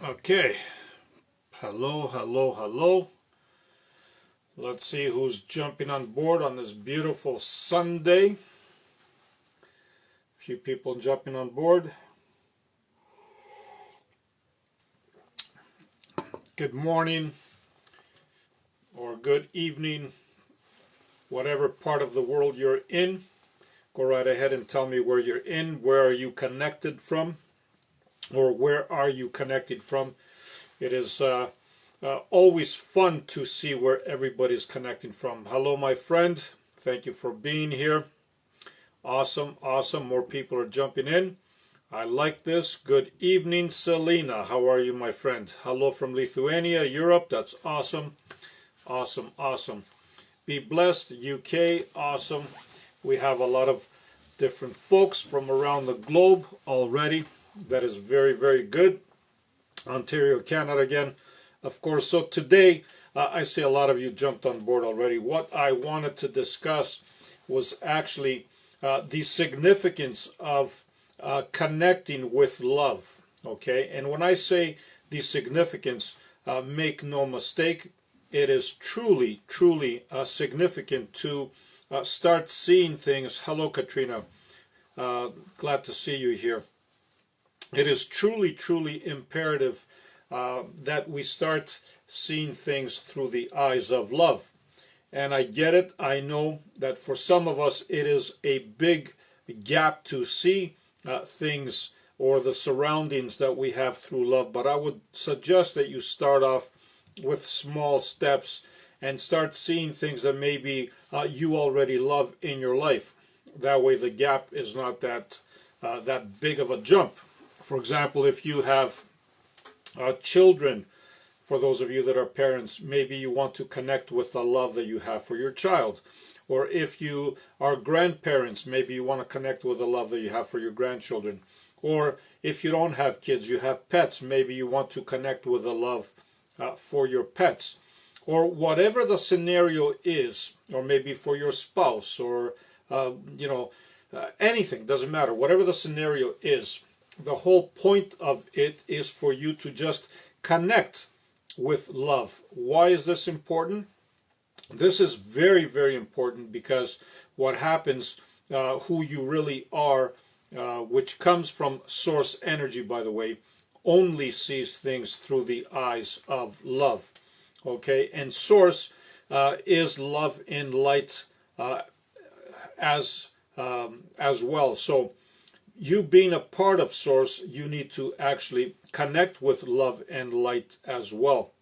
Okay, hello, hello, hello. Let's see who's jumping on board on this beautiful Sunday. A few people jumping on board. Good morning or good evening, whatever part of the world you're in. Go right ahead and tell me where you're in. Where are you connected from? Or where are you connected from? It is always fun to see where everybody's connecting from. Hello, my friend. Thank you for being here. Awesome, awesome. More people are jumping in. I like this. Good evening, Selena. How are you, my friend? Hello from Lithuania, Europe. That's awesome. Awesome, awesome. Be blessed, UK. Awesome. We have a lot of different folks from around the globe already. That is very, very good. Ontario, Canada again, of course. So today, I see a lot of you jumped on board already. What I wanted to discuss was actually the significance of connecting with love. Okay, and when I say the significance, make no mistake, it is truly, truly significant to start seeing things. Hello, Katrina. Glad to see you here. It is truly, truly imperative that we start seeing things through the eyes of love. And I get it. I know that for some of us, it is a big gap to see things or the surroundings that we have through love. But I would suggest that you start off with small steps and start seeing things that maybe you already love in your life. That way, the gap is not that big of a jump. For example, if you have children, for those of you that are parents, maybe you want to connect with the love that you have for your child. Or if you are grandparents, maybe you want to connect with the love that you have for your grandchildren. Or if you don't have kids, you have pets, maybe you want to connect with the love for your pets. Or whatever the scenario is, or maybe for your spouse, or, anything, doesn't matter. Whatever the scenario is, the whole point of it is for you to just connect with love. Why is this important? This is very, very important because what happens, who you really are, which comes from source energy, by the way, only sees things through the eyes of love. Okay, and source is love in light as well. So you being a part of source, you need to actually connect with love and light as well.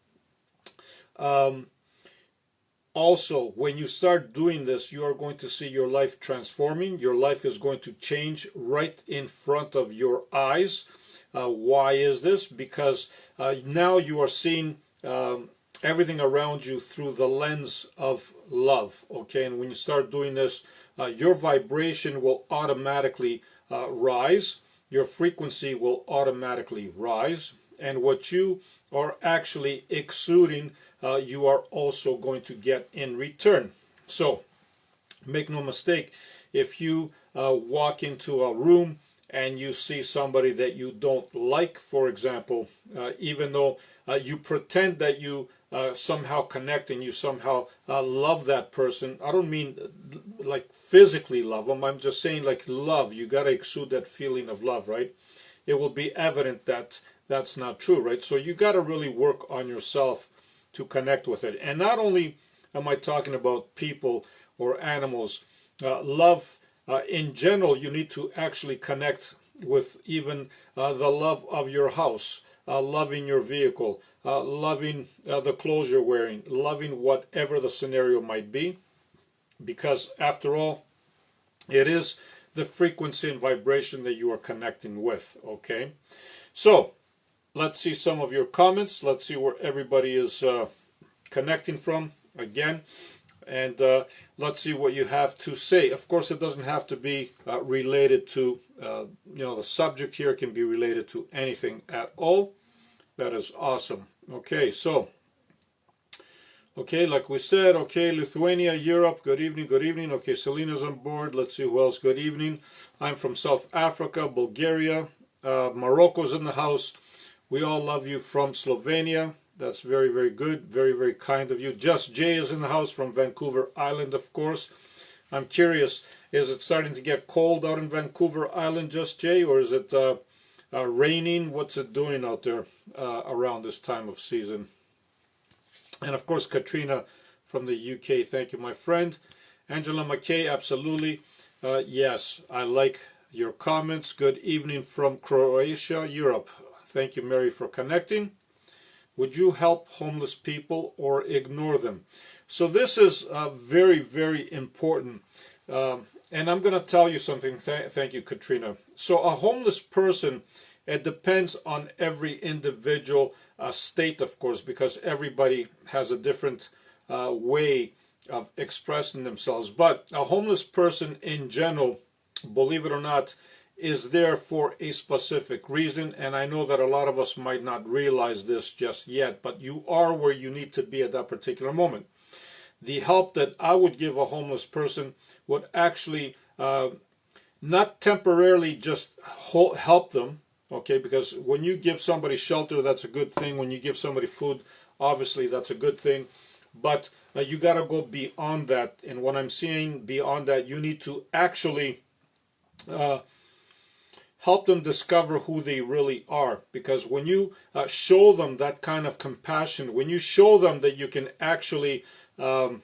Also, when you start doing this, you are going to see your life transforming. Your life is going to change right in front of your eyes. Why is this? Because now you are seeing everything around you through the lens of love. Okay, and when you start doing this, your vibration will automatically rise. Your frequency will automatically rise. And what you are actually exuding, you are also going to get in return. So, make no mistake, if you walk into a room and you see somebody that you don't like, for example, even though you pretend that you somehow connect and you somehow love that person. I don't mean like physically love them. I'm just saying like love. You got to exude that feeling of love, right? It will be evident that that's not true, right? So you got to really work on yourself to connect with it. And not only am I talking about people or animals, love in general, you need to actually connect with even the love of your house, loving your vehicle, loving the clothes you're wearing, loving whatever the scenario might be. Because after all, it is the frequency and vibration that you are connecting with, okay? So, let's see some of your comments. Let's see where everybody is connecting from again. And let's see what you have to say. Of course, it doesn't have to be related to, the subject here. It can be related to anything at all. That is awesome. Okay, so, like we said, okay, Lithuania, Europe, good evening, good evening. Okay, Selena's on board. Let's see who else. Good evening. I'm from South Africa, Bulgaria. Morocco's in the house. We all love you from Slovenia. That's very, very good. Very, very kind of you. Just Jay is in the house from Vancouver Island, of course. I'm curious, is it starting to get cold out in Vancouver Island, Just Jay, or is it raining? What's it doing out there around this time of season? And of course, Katrina from the UK. Thank you, my friend. Angela McKay, absolutely. Yes, I like your comments. Good evening from Croatia, Europe. Thank you, Mary, for connecting. Would you help homeless people or ignore them? So this is very, very important. And I'm going to tell you something. Thank you, Katrina. So a homeless person, it depends on every individual state, of course, because everybody has a different way of expressing themselves. But a homeless person in general, believe it or not, is there for a specific reason. And I know that a lot of us might not realize this just yet, but you are where you need to be at that particular moment. The help that I would give a homeless person would actually not temporarily just help them, okay, because when you give somebody shelter, that's a good thing. When you give somebody food, obviously that's a good thing. But you got to go beyond that. And what I'm seeing beyond that, you need to actually help them discover who they really are. Because when you show them that kind of compassion, when you show them that you can actually, they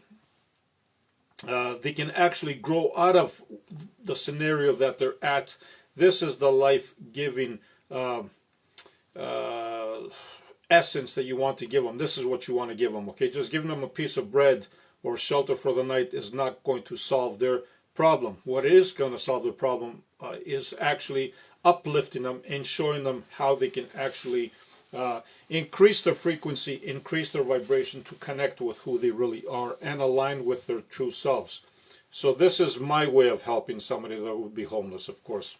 can actually grow out of the scenario that they're at, this is the life-giving essence that you want to give them. This is what you want to give them, okay? Just giving them a piece of bread or shelter for the night is not going to solve their problem. What is going to solve the problem is actually uplifting them and showing them how they can actually increase their frequency, increase their vibration to connect with who they really are and align with their true selves. So this is my way of helping somebody that would be homeless, of course.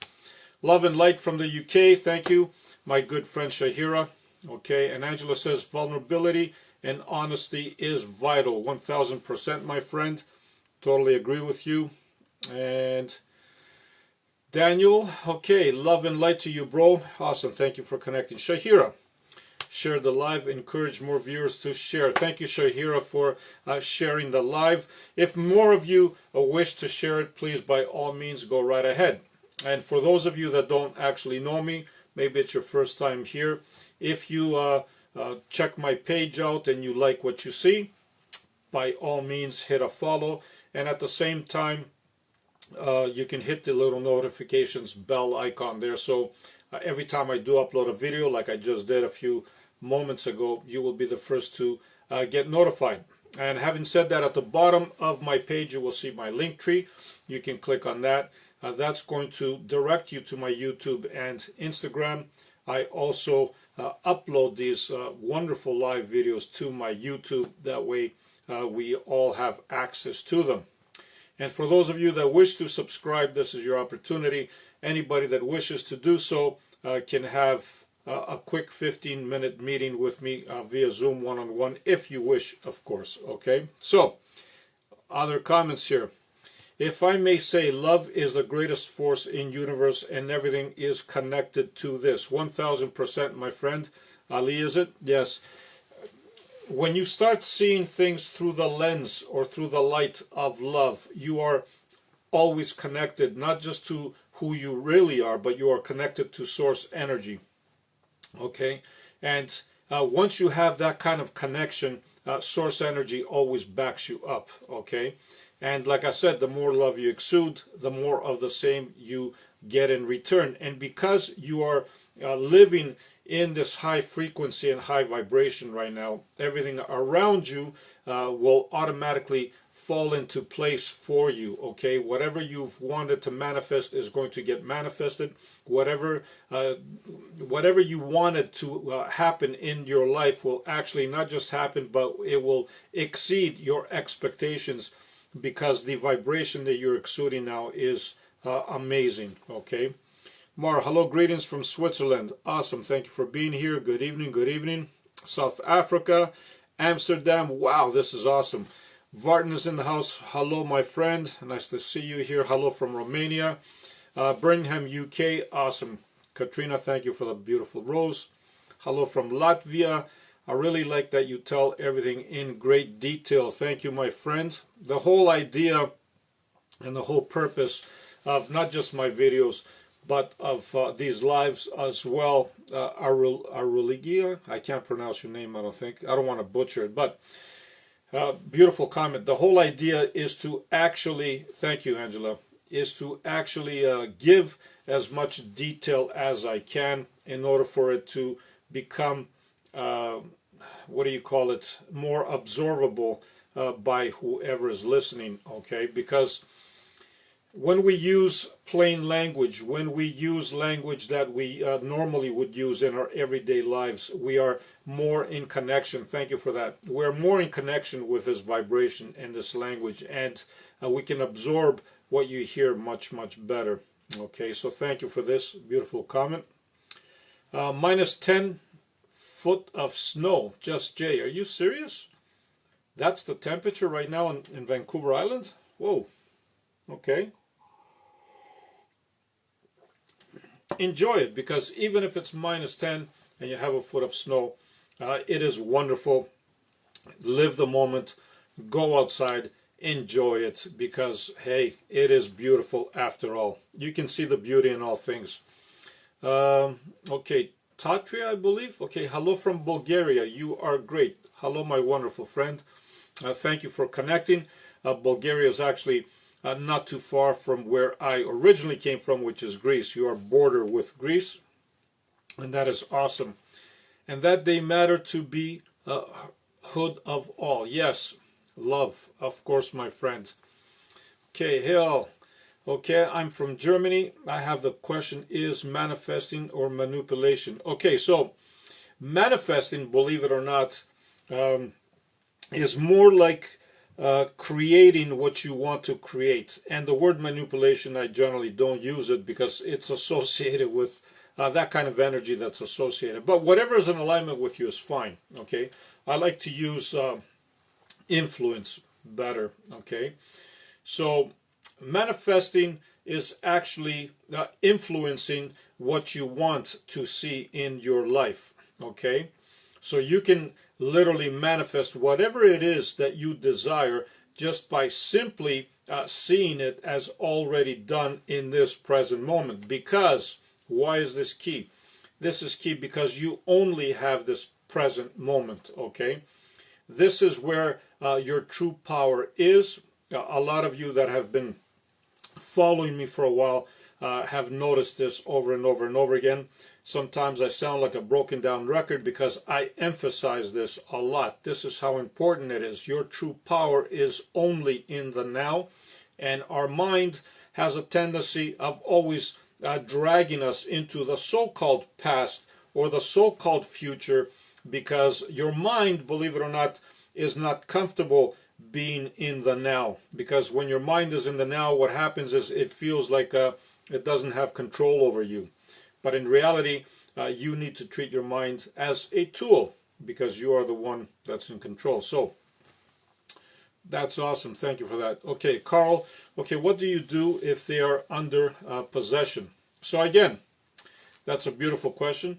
Love and light from the UK. Thank you, my good friend Shahira. Okay, and Angela says vulnerability and honesty is vital. 1000%, my friend. Totally agree with you. And Daniel, okay, love and light to you, bro. Awesome. Thank you for connecting. Shahira, share the live. Encourage more viewers to share. Thank you, Shahira, for sharing the live. If more of you wish to share it, please, by all means, go right ahead. And for those of you that don't actually know me, maybe it's your first time here, if you check my page out and you like what you see, by all means, hit a follow. And at the same time, you can hit the little notifications bell icon there. So every time I do upload a video, like I just did a few moments ago, you will be the first to get notified. And having said that, at the bottom of my page, you will see my link tree. You can click on that. That's going to direct you to my YouTube and Instagram. I also upload these wonderful live videos to my YouTube. That way we all have access to them. And for those of you that wish to subscribe, this is your opportunity. Anybody that wishes to do so can have a quick 15-minute meeting with me via Zoom one-on-one, if you wish, of course. Okay, so other comments here. If I may say, love is the greatest force in universe and everything is connected to this. 1000%, my friend. Ali, is it? Yes. When you start seeing things through the lens or through the light of love, you are always connected, not just to who you really are, but you are connected to source energy. Okay? And once you have that kind of connection, source energy always backs you up. Okay? And like I said, the more love you exude, the more of the same you get in return. And because you are living in this high frequency and high vibration right now, everything around you will automatically fall into place for you. Okay, whatever you've wanted to manifest is going to get manifested. Whatever you wanted to happen in your life will actually not just happen, but it will exceed your expectations, because the vibration that you're exuding now is amazing. Okay. Mar, hello, greetings from Switzerland. Awesome, thank you for being here. Good evening, good evening. South Africa, Amsterdam. Wow, this is awesome. Vartan is in the house. Hello, my friend. Nice to see you here. Hello from Romania. Birmingham, UK. Awesome. Katrina, thank you for the beautiful rose. Hello from Latvia. I really like that you tell everything in great detail. Thank you, my friend. The whole idea and the whole purpose of not just my videos, but of these lives as well, Aruligia, I can't pronounce your name, I don't think. I don't want to butcher it, but beautiful comment. The whole idea is to actually, thank you, Angela, is to actually give as much detail as I can in order for it to become, what do you call it, more absorbable by whoever is listening, okay? Because when we use plain language, when we use language that we normally would use in our everyday lives, we are more in connection. Thank you for that. We're more in connection with this vibration and this language, and we can absorb what you hear much, much better. Okay, so thank you for this beautiful comment. Minus 10 foot of snow. Just Jay, are you serious? That's the temperature right now in Vancouver Island? Whoa. Okay. Enjoy it, because even if it's minus 10 and you have a foot of snow, it is wonderful. Live the moment, go outside, enjoy it, because hey, it is beautiful after all. You can see the beauty in all things. Okay, Tatria, I believe. Okay, hello from Bulgaria. You are great. Hello, my wonderful friend. Thank you for connecting. Bulgaria is actually not too far from where I originally came from, which is Greece. You are border with Greece, and that is awesome. And that they matter to be hood of all. Yes, love, of course, my friend. Okay, Hill. Okay, I'm from Germany. I have the question, is manifesting or manipulation? Okay, so manifesting, believe it or not, is more like creating what you want to create. And the word manipulation, I generally don't use it because it's associated with that kind of energy that's associated. But whatever is in alignment with you is fine, okay? I like to use influence better, okay? So manifesting is actually influencing what you want to see in your life, okay? So you can literally manifest whatever it is that you desire just by simply seeing it as already done in this present moment. Because, why is this key? This is key because you only have this present moment, okay? This is where your true power is. A lot of you that have been following me for a while have noticed this over and over and over again. Sometimes I sound like a broken down record because I emphasize this a lot. This is how important it is. Your true power is only in the now, and our mind has a tendency of always dragging us into the so-called past or the so-called future, because your mind, believe it or not, is not comfortable being in the now. Because when your mind is in the now, what happens is it feels like it doesn't have control over you. But in reality, you need to treat your mind as a tool, because you are the one that's in control. So that's awesome. Thank you for that. Okay, Carl. Okay, what do you do if they are under possession? So again, that's a beautiful question.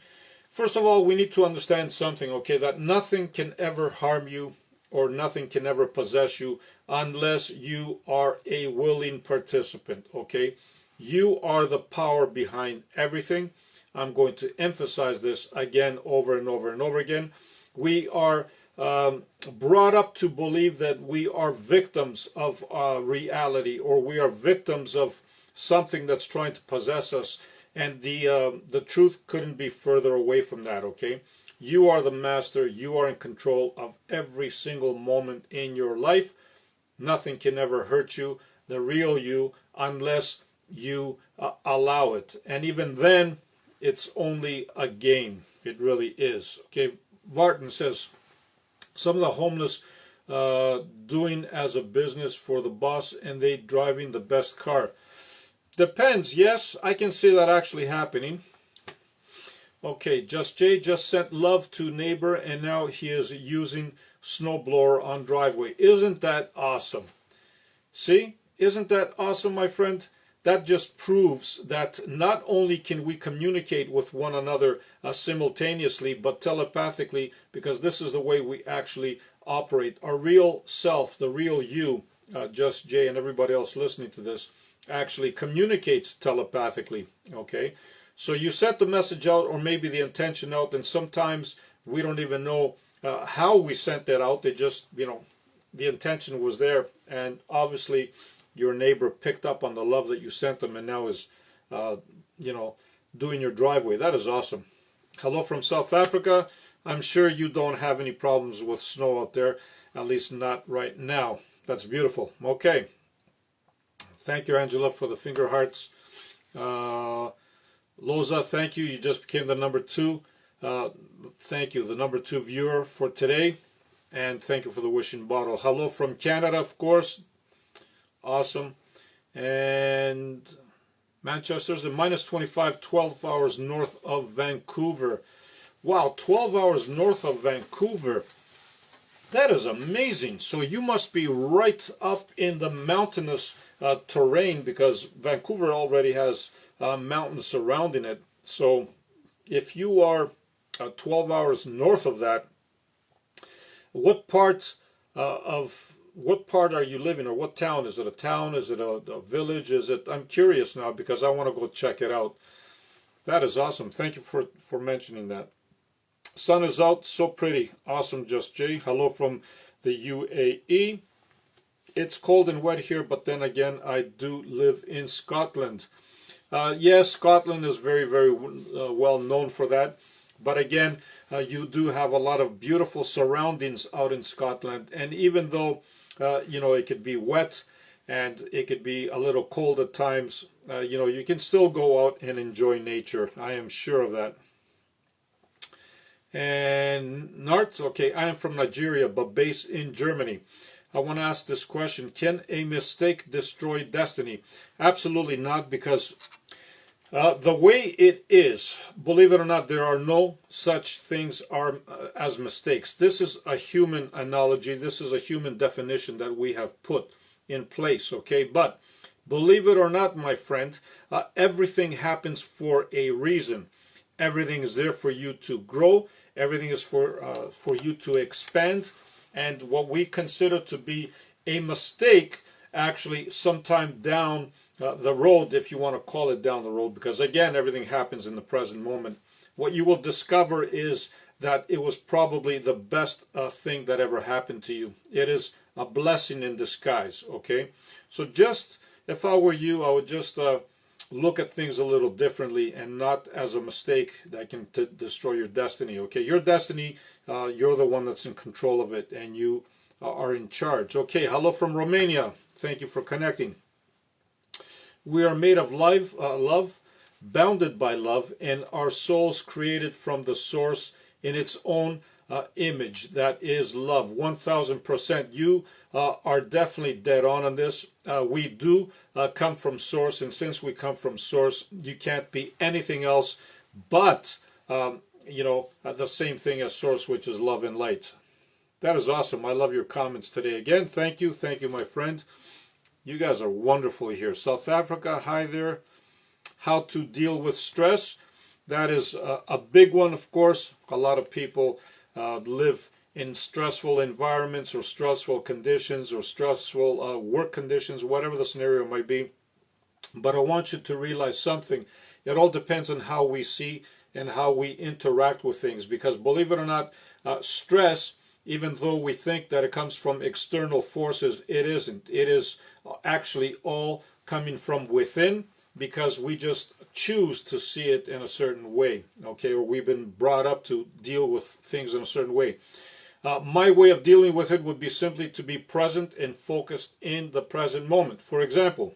First of all, we need to understand something, okay, that nothing can ever harm you or nothing can ever possess you unless you are a willing participant, okay? You are the power behind everything. I'm going to emphasize this again over and over and over again. We are brought up to believe that we are victims of reality, or we are victims of something that's trying to possess us. And the truth couldn't be further away from that, okay? You are the master. You are in control of every single moment in your life. Nothing can ever hurt you, the real you, unless you allow it. And even then, it's only a game. It really is. Okay, Vartan says, some of the homeless doing as a business for the boss, and they driving the best car. Depends. Yes, I can see that actually happening. Okay, Just Jay just sent love to neighbor, and now he is using snowblower on driveway. Isn't that awesome? See? Isn't that awesome, my friend? that just proves that not only can we communicate with one another simultaneously, but telepathically, because this is the way we actually operate. Our real self, the real you, Just Jay and everybody else listening to this, actually communicates telepathically. Okay, so you set the message out, or maybe the intention out, and sometimes we don't even know how we sent that out. They just, the intention was there, and obviously your neighbor picked up on the love that you sent them, and now is, doing your driveway. That is awesome. Hello from South Africa. I'm sure you don't have any problems with snow out there, at least not right now. That's beautiful. Okay. Thank you, Angela, for the finger hearts. Loza, thank you. You just became the number 2. Thank you, the number 2 viewer for today. And thank you for the wishing bottle. Hello from Canada, of course. Awesome. And Manchester's at minus 25, 12 hours north of Vancouver. Wow, 12 hours north of Vancouver. That is amazing. So you must be right up in the mountainous terrain, because Vancouver already has mountains surrounding it. So if you are 12 hours north of that, what part are you living, or what town? Is it a town? Is it a village? I'm curious now, because I want to go check it out. That is awesome. Thank you for mentioning that. Sun is out, so pretty. Awesome, Just Jay. Hello from the UAE. It's cold and wet here, but then again, I do live in Scotland. Yes, Scotland is very, very well known for that. But again, you do have a lot of beautiful surroundings out in Scotland. And even though, it could be wet and it could be a little cold at times, you can still go out and enjoy nature. I am sure of that. And Nart, okay, I am from Nigeria, but based in Germany. I want to ask this question. Can a mistake destroy destiny? Absolutely not, because the way it is, believe it or not, there are no such things as mistakes. This is a human analogy. This is a human definition that we have put in place, okay? But believe it or not, my friend, everything happens for a reason. Everything is there for you to grow. Everything is for you to expand. And what we consider to be a mistake, actually sometime down the road, if you want to call it down the road, because again, everything happens in the present moment, what you will discover is that it was probably the best thing that ever happened to you. It is a blessing in disguise, okay? So just, if I were you, I would just look at things a little differently, and not as a mistake that can destroy your destiny, okay? Your destiny, you're the one that's in control of it, and you are in charge. Okay, hello from Romania. Thank you for connecting. We are made of love, bounded by love, and our souls created from the source in its own image. That is love. 1000%. You are definitely dead on this. We do come from source, and since we come from source, you can't be anything else but the same thing as source, which is love and light. That is awesome. I love your comments today. Again, thank you, my friend. You guys are wonderful here. South Africa, hi there. How to deal with stress. That is a big one, of course. A lot of people live in stressful environments, or stressful conditions, or stressful work conditions, whatever the scenario might be. But I want you to realize something. It all depends on how we see and how we interact with things. Because believe it or not, stress, even though we think that it comes from external forces, it isn't. It is actually all coming from within, because we just choose to see it in a certain way, okay? Or we've been brought up to deal with things in a certain way. My way of dealing with it would be simply to be present and focused in the present moment. For example,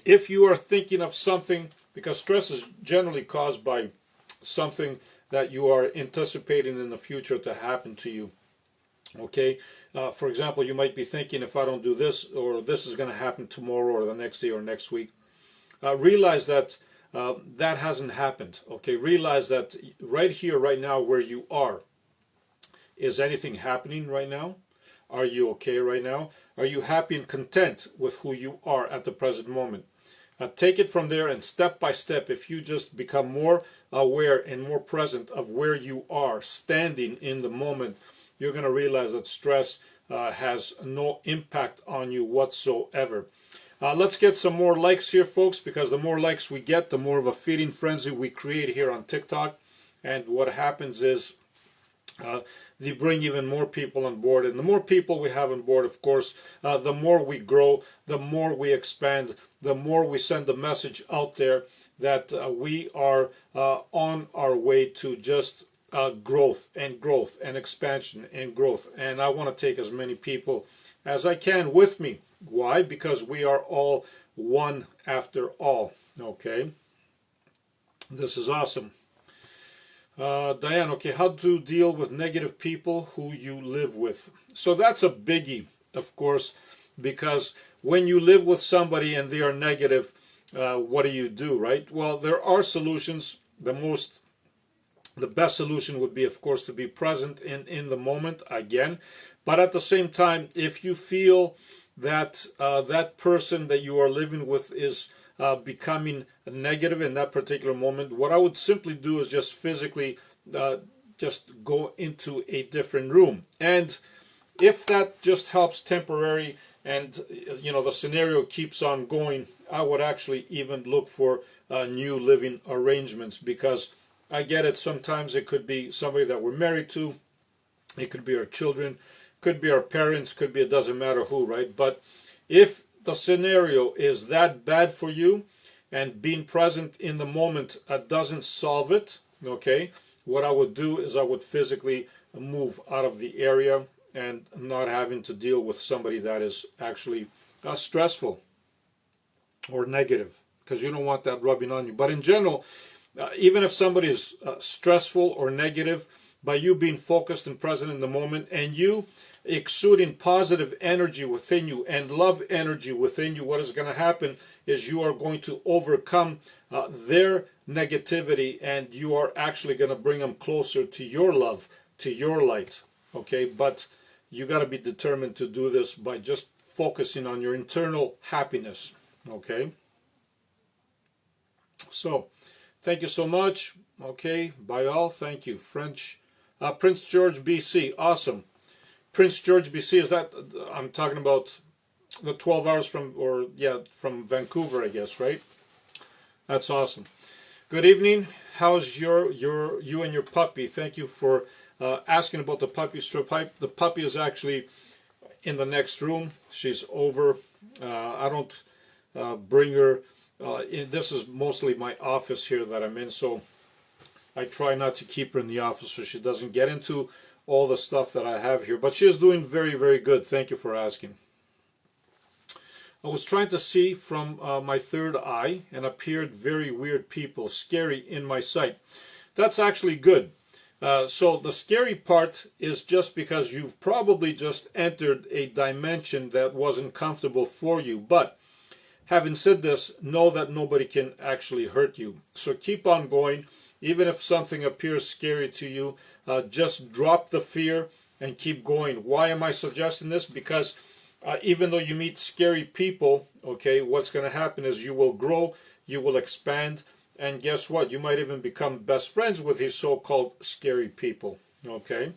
if you are thinking of something, because stress is generally caused by something that you are anticipating in the future to happen to you. Okay, for example, you might be thinking, if I don't do this, or this is going to happen tomorrow, or the next day, or next week. Realize that that hasn't happened. Okay, realize that right here, right now, where you are, is anything happening right now? Are you okay right now? Are you happy and content with who you are at the present moment? Take it from there, and step by step, if you just become more aware and more present of where you are standing in the moment, you're going to realize that stress has no impact on you whatsoever. Let's get some more likes here, folks, because the more likes we get, the more of a feeding frenzy we create here on TikTok. And what happens is they bring even more people on board. And the more people we have on board, of course, the more we grow, the more we expand, the more we send the message out there that we are on our way to just growth and expansion and growth. And I want to take as many people as I can with me. Why? Because we are all one after all. Okay? This is awesome. Diane, okay, how to deal with negative people who you live with? So that's a biggie, of course, because when you live with somebody and they are negative, what do, right? Well, there are solutions. The best solution would be, of course, to be present in the moment again. But at the same time, if you feel that that person that you are living with is becoming negative in that particular moment, what I would simply do is just physically just go into a different room. And if that just helps temporary and the scenario keeps on going, I would actually even look for new living arrangements, because I get it, sometimes it could be somebody that we're married to, it could be our children, could be our parents, could be, it doesn't matter who, right? But if the scenario is that bad for you and being present in the moment doesn't solve it, okay, what I would do is I would physically move out of the area and not having to deal with somebody that is actually stressful or negative, because you don't want that rubbing on you. But in general, even if somebody is stressful or negative, by you being focused and present in the moment and you exuding positive energy within you and love energy within you, what is going to happen is you are going to overcome their negativity, and you are actually going to bring them closer to your love, to your light. Okay, but you got to be determined to do this by just focusing on your internal happiness. Okay, so thank you so much. Okay, bye all. Thank you. Prince George, BC. Awesome. Prince George, BC, is that, I'm talking about the 12 hours from Vancouver, I guess, right? That's awesome. Good evening. How's you and your puppy? Thank you for asking about the puppy. The puppy is actually in the next room. She's over. I don't bring her. This is mostly my office here that I'm in, so I try not to keep her in the office so she doesn't get into all the stuff that I have here. But she is doing very, very good. Thank you for asking. I was trying to see from my third eye and appeared very weird people, scary in my sight. That's actually good. So the scary part is just because you've probably just entered a dimension that wasn't comfortable for you. But having said this, know that nobody can actually hurt you. So keep on going. Even if something appears scary to you, just drop the fear and keep going. Why am I suggesting this? Because even though you meet scary people, okay, what's going to happen is you will grow, you will expand, and guess what? You might even become best friends with these so-called scary people, okay?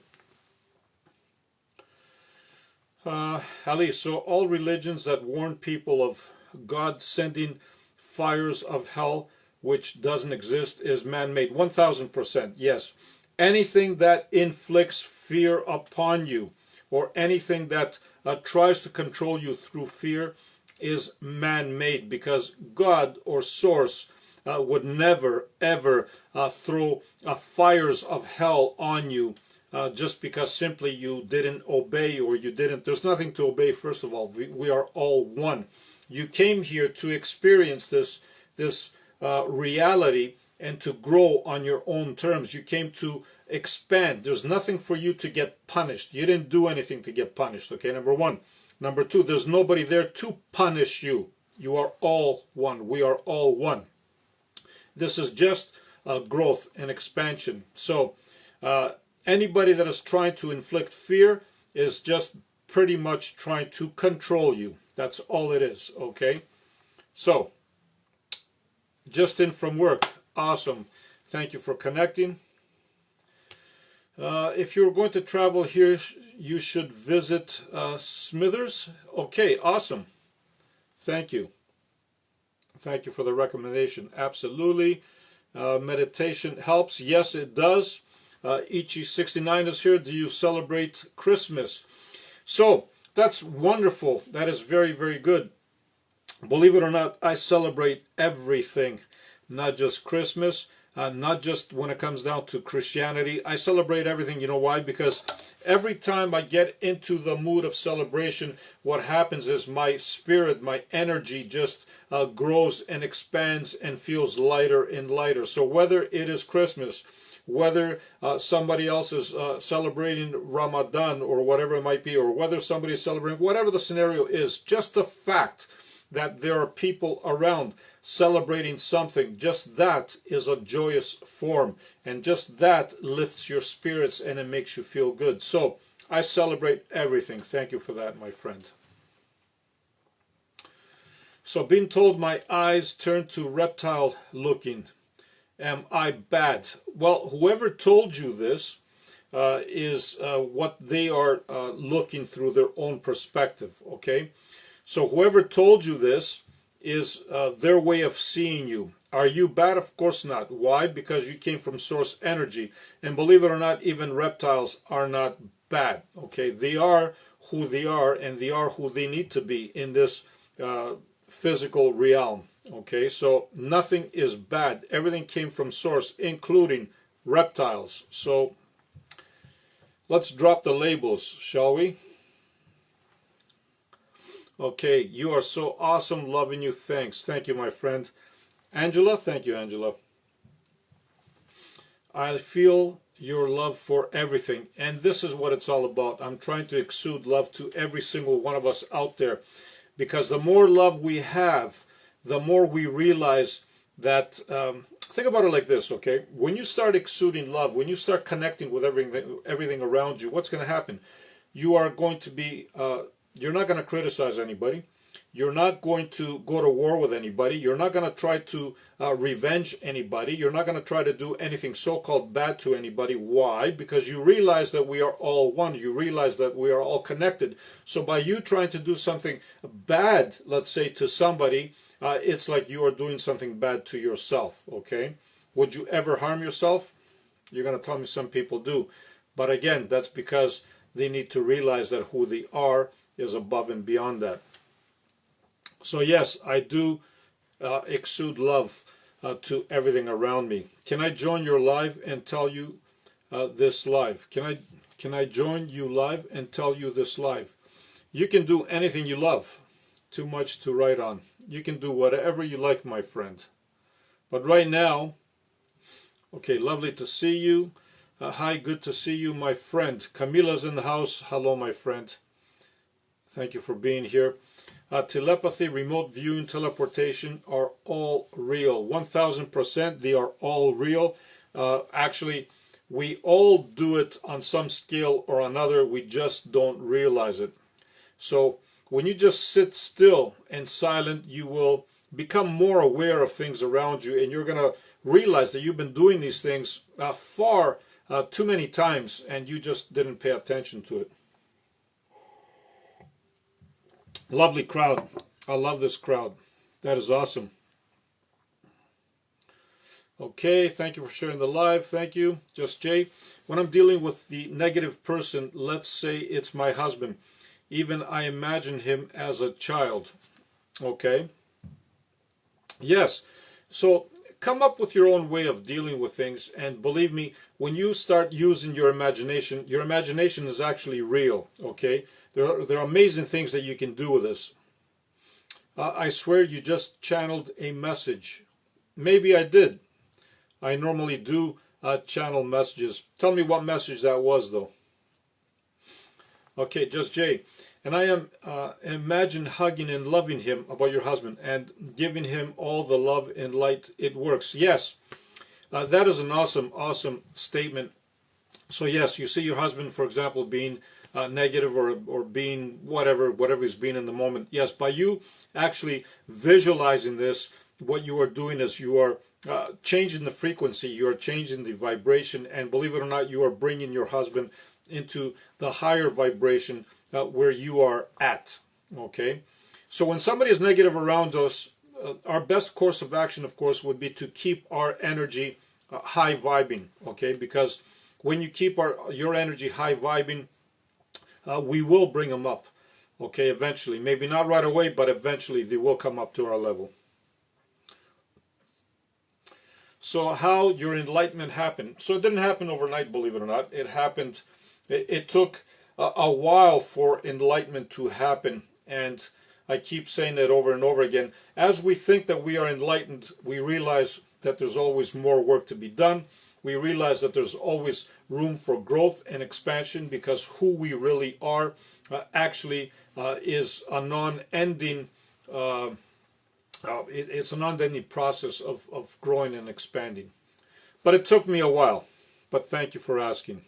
Ali, so all religions that warn people of God sending fires of hell, which doesn't exist, is man-made. 1000%, yes. Anything that inflicts fear upon you, or anything that tries to control you through fear, is man-made, because God or Source would never, ever throw fires of hell on you just because simply you didn't obey, or you didn't. There's nothing to obey, first of all. We are all one. You came here to experience this reality and to grow on your own terms. You came to expand. There's nothing for you to get punished. You didn't do anything to get punished, okay? Number one. Number two, there's nobody there to punish you. You are all one. We are all one. This is just growth and expansion. So anybody that is trying to inflict fear is just pretty much trying to control you. That's all it is, okay? So, just in from work. Awesome. Thank you for connecting. If you're going to travel here, you should visit Smithers. Okay, awesome. Thank you. Thank you for the recommendation. Absolutely. Meditation helps. Yes, it does. Ichi69 is here. Do you celebrate Christmas? So, that's wonderful. That is very, very good. Believe it or not, I celebrate everything, not just Christmas, not just when it comes down to Christianity. I celebrate everything. You know why? Because every time I get into the mood of celebration, what happens is my spirit, my energy just grows and expands and feels lighter and lighter. So whether it is Christmas, whether somebody else is celebrating Ramadan or whatever it might be, or whether somebody is celebrating, whatever the scenario is, just the fact that there are people around celebrating something, just that is a joyous form, and just that lifts your spirits and it makes you feel good. So I celebrate everything. Thank you for that, my friend. So being told my eyes turn to reptile looking, am I bad? Well, whoever told you this is what they are looking through their own perspective, okay? So whoever told you this is their way of seeing you. Are you bad? Of course not. Why? Because you came from source energy. And believe it or not, even reptiles are not bad. Okay, they are who they are, and they are who they need to be in this physical realm. Okay, so nothing is bad. Everything came from source, including reptiles. So let's drop the labels, shall we? Okay, you are so awesome, loving you. Thanks. Thank you, my friend. Angela, thank you, Angela. I feel your love for everything, and this is what it's all about. I'm trying to exude love to every single one of us out there, because the more love we have, the more we realize that, think about it like this, okay? When you start exuding love, when you start connecting with everything around you, what's going to happen? You are going to be... you're not going to criticize anybody. You're not going to go to war with anybody. You're not going to try to revenge anybody. You're not going to try to do anything so-called bad to anybody. Why? Because you realize that we are all one. You realize that we are all connected. So by you trying to do something bad, let's say, to somebody, it's like you are doing something bad to yourself, okay? Would you ever harm yourself? You're going to tell me some people do. But again, that's because they need to realize that who they are is above and beyond that. So yes, I do exude love to everything around me. Can I join your live and tell you this live? Can I join you live and tell you this live? You can do anything you love. Too much to write on. You can do whatever you like, my friend. But right now, okay, lovely to see you. Hi, good to see you, my friend. Camila's in the house. Hello, my friend. Thank you for being here. Telepathy, remote viewing, teleportation are all real. 1000%, they are all real. Actually, we all do it on some scale or another. We just don't realize it. So when you just sit still and silent, you will become more aware of things around you, and you're going to realize that you've been doing these things far too many times, and you just didn't pay attention to it. Lovely crowd. I love this crowd. That is awesome. Okay, thank you for sharing the live. Thank you. Just Jay. When I'm dealing with the negative person, let's say it's my husband. Even I imagine him as a child. Okay. Yes. So come up with your own way of dealing with things, and believe me, when you start using your imagination is actually real, okay? There are amazing things that you can do with this. I swear you just channeled a message. Maybe I did. I normally do channel messages. Tell me what message that was, though. Okay, just Jay. And I am imagine hugging and loving him about your husband and giving him all the love and light. It works. Yes, that is an awesome statement. So yes, you see your husband, for example, being negative or being whatever he's being in the moment. Yes, by you actually visualizing this, what you are doing is you are changing the frequency, you are changing the vibration, and believe it or not, you are bringing your husband into the higher vibration where you are at. Okay, so when somebody is negative around us, our best course of action, of course, would be to keep our energy high vibing. Okay, because when you keep your energy high vibing, we will bring them up. Okay, eventually, maybe not right away, but eventually they will come up to our level. So how your enlightenment happened? So it didn't happen overnight, believe it or not. It happened. It took a while for enlightenment to happen, and I keep saying that over and over again. As we think that we are enlightened, we realize that there's always more work to be done. We realize that there's always room for growth and expansion, because who we really are actually is a non-ending. It's a non-ending process of growing and expanding. But it took me a while. But thank you for asking.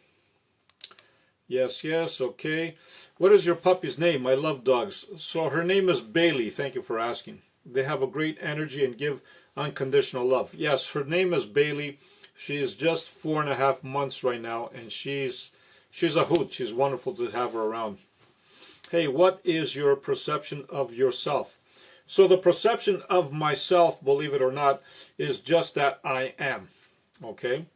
Yes, okay. What is your puppy's name? I love dogs. So her name is Bailey. Thank you for asking. They have a great energy and give unconditional love. Yes, her name is Bailey. She is just 4.5 months right now, and she's a hoot. She's wonderful to have her around. Hey, what is your perception of yourself? So the perception of myself, believe it or not, is just that I am. Okay?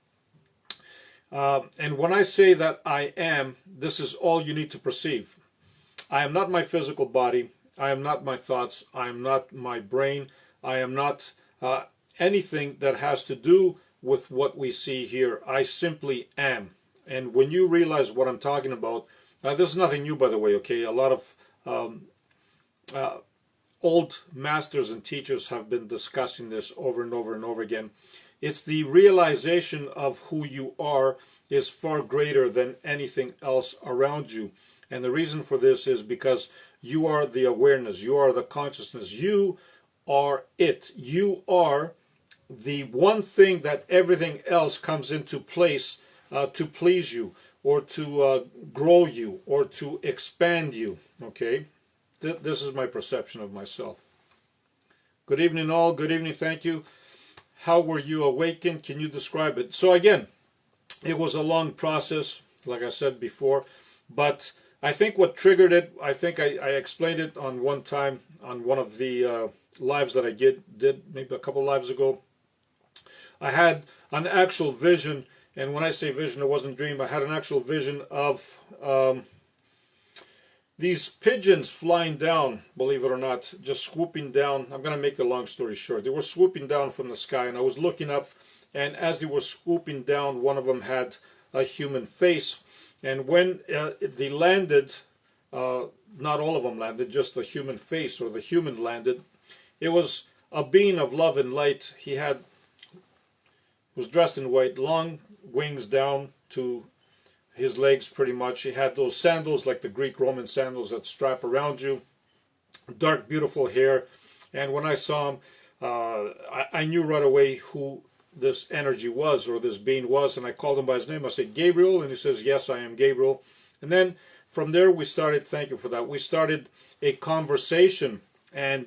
And when I say that I am, this is all you need to perceive. I am not my physical body. I am not my thoughts. I am not my brain. I am not anything that has to do with what we see here. I simply am. And when you realize what I'm talking about, this is nothing new, by the way, okay? A lot of old masters and teachers have been discussing this over and over and over again. It's the realization of who you are is far greater than anything else around you. And the reason for this is because you are the awareness, you are the consciousness, you are it. You are the one thing that everything else comes into place to please you, or to grow you, or to expand you. Okay? This is my perception of myself. Good evening all. Good evening. Thank you. How were you awakened? Can you describe it? So again, it was a long process, like I said before, but I think what triggered it, I think I explained it on one time on one of the lives that I did maybe a couple lives ago. I had an actual vision, and when I say vision, it wasn't a dream. I had an actual vision of these pigeons flying down, believe it or not, just swooping down. I'm going to make the long story short. They were swooping down from the sky, and I was looking up, and as they were swooping down, one of them had a human face. And when they landed, not all of them landed, just the human face, or the human landed. It was a being of love and light. He was dressed in white, long wings down to his legs pretty much. He had those sandals like the Greek Roman sandals that strap around you. Dark, beautiful hair. And when I saw him, I knew right away who this energy was, or this being was, and I called him by his name. I said, Gabriel, and he says, yes, I am Gabriel. And then from there we started, thank you for that, we started a conversation. And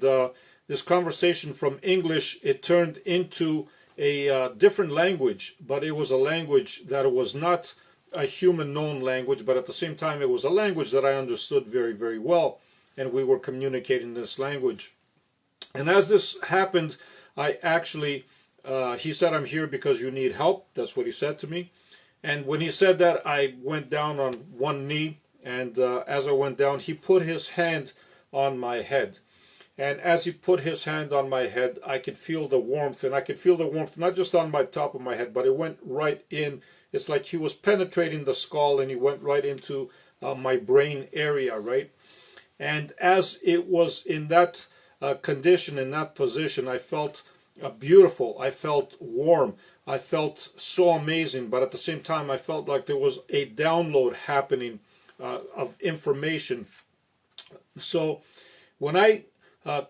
this conversation from English, it turned into a different language, but it was a language that was not a human known language, but at the same time it was a language that I understood very, very well, and we were communicating this language. And as this happened, I actually, he said, I'm here because you need help. That's what he said to me. And when he said that, I went down on one knee, and as I went down, he put his hand on my head. And as he put his hand on my head, I could feel the warmth, and I could feel the warmth not just on my top of my head, but it went right in. It's like he was penetrating the skull, and he went right into my brain area, right? And as it was in that condition, in that position, I felt beautiful. I felt warm. I felt so amazing, but at the same time, I felt like there was a download happening of information. So when I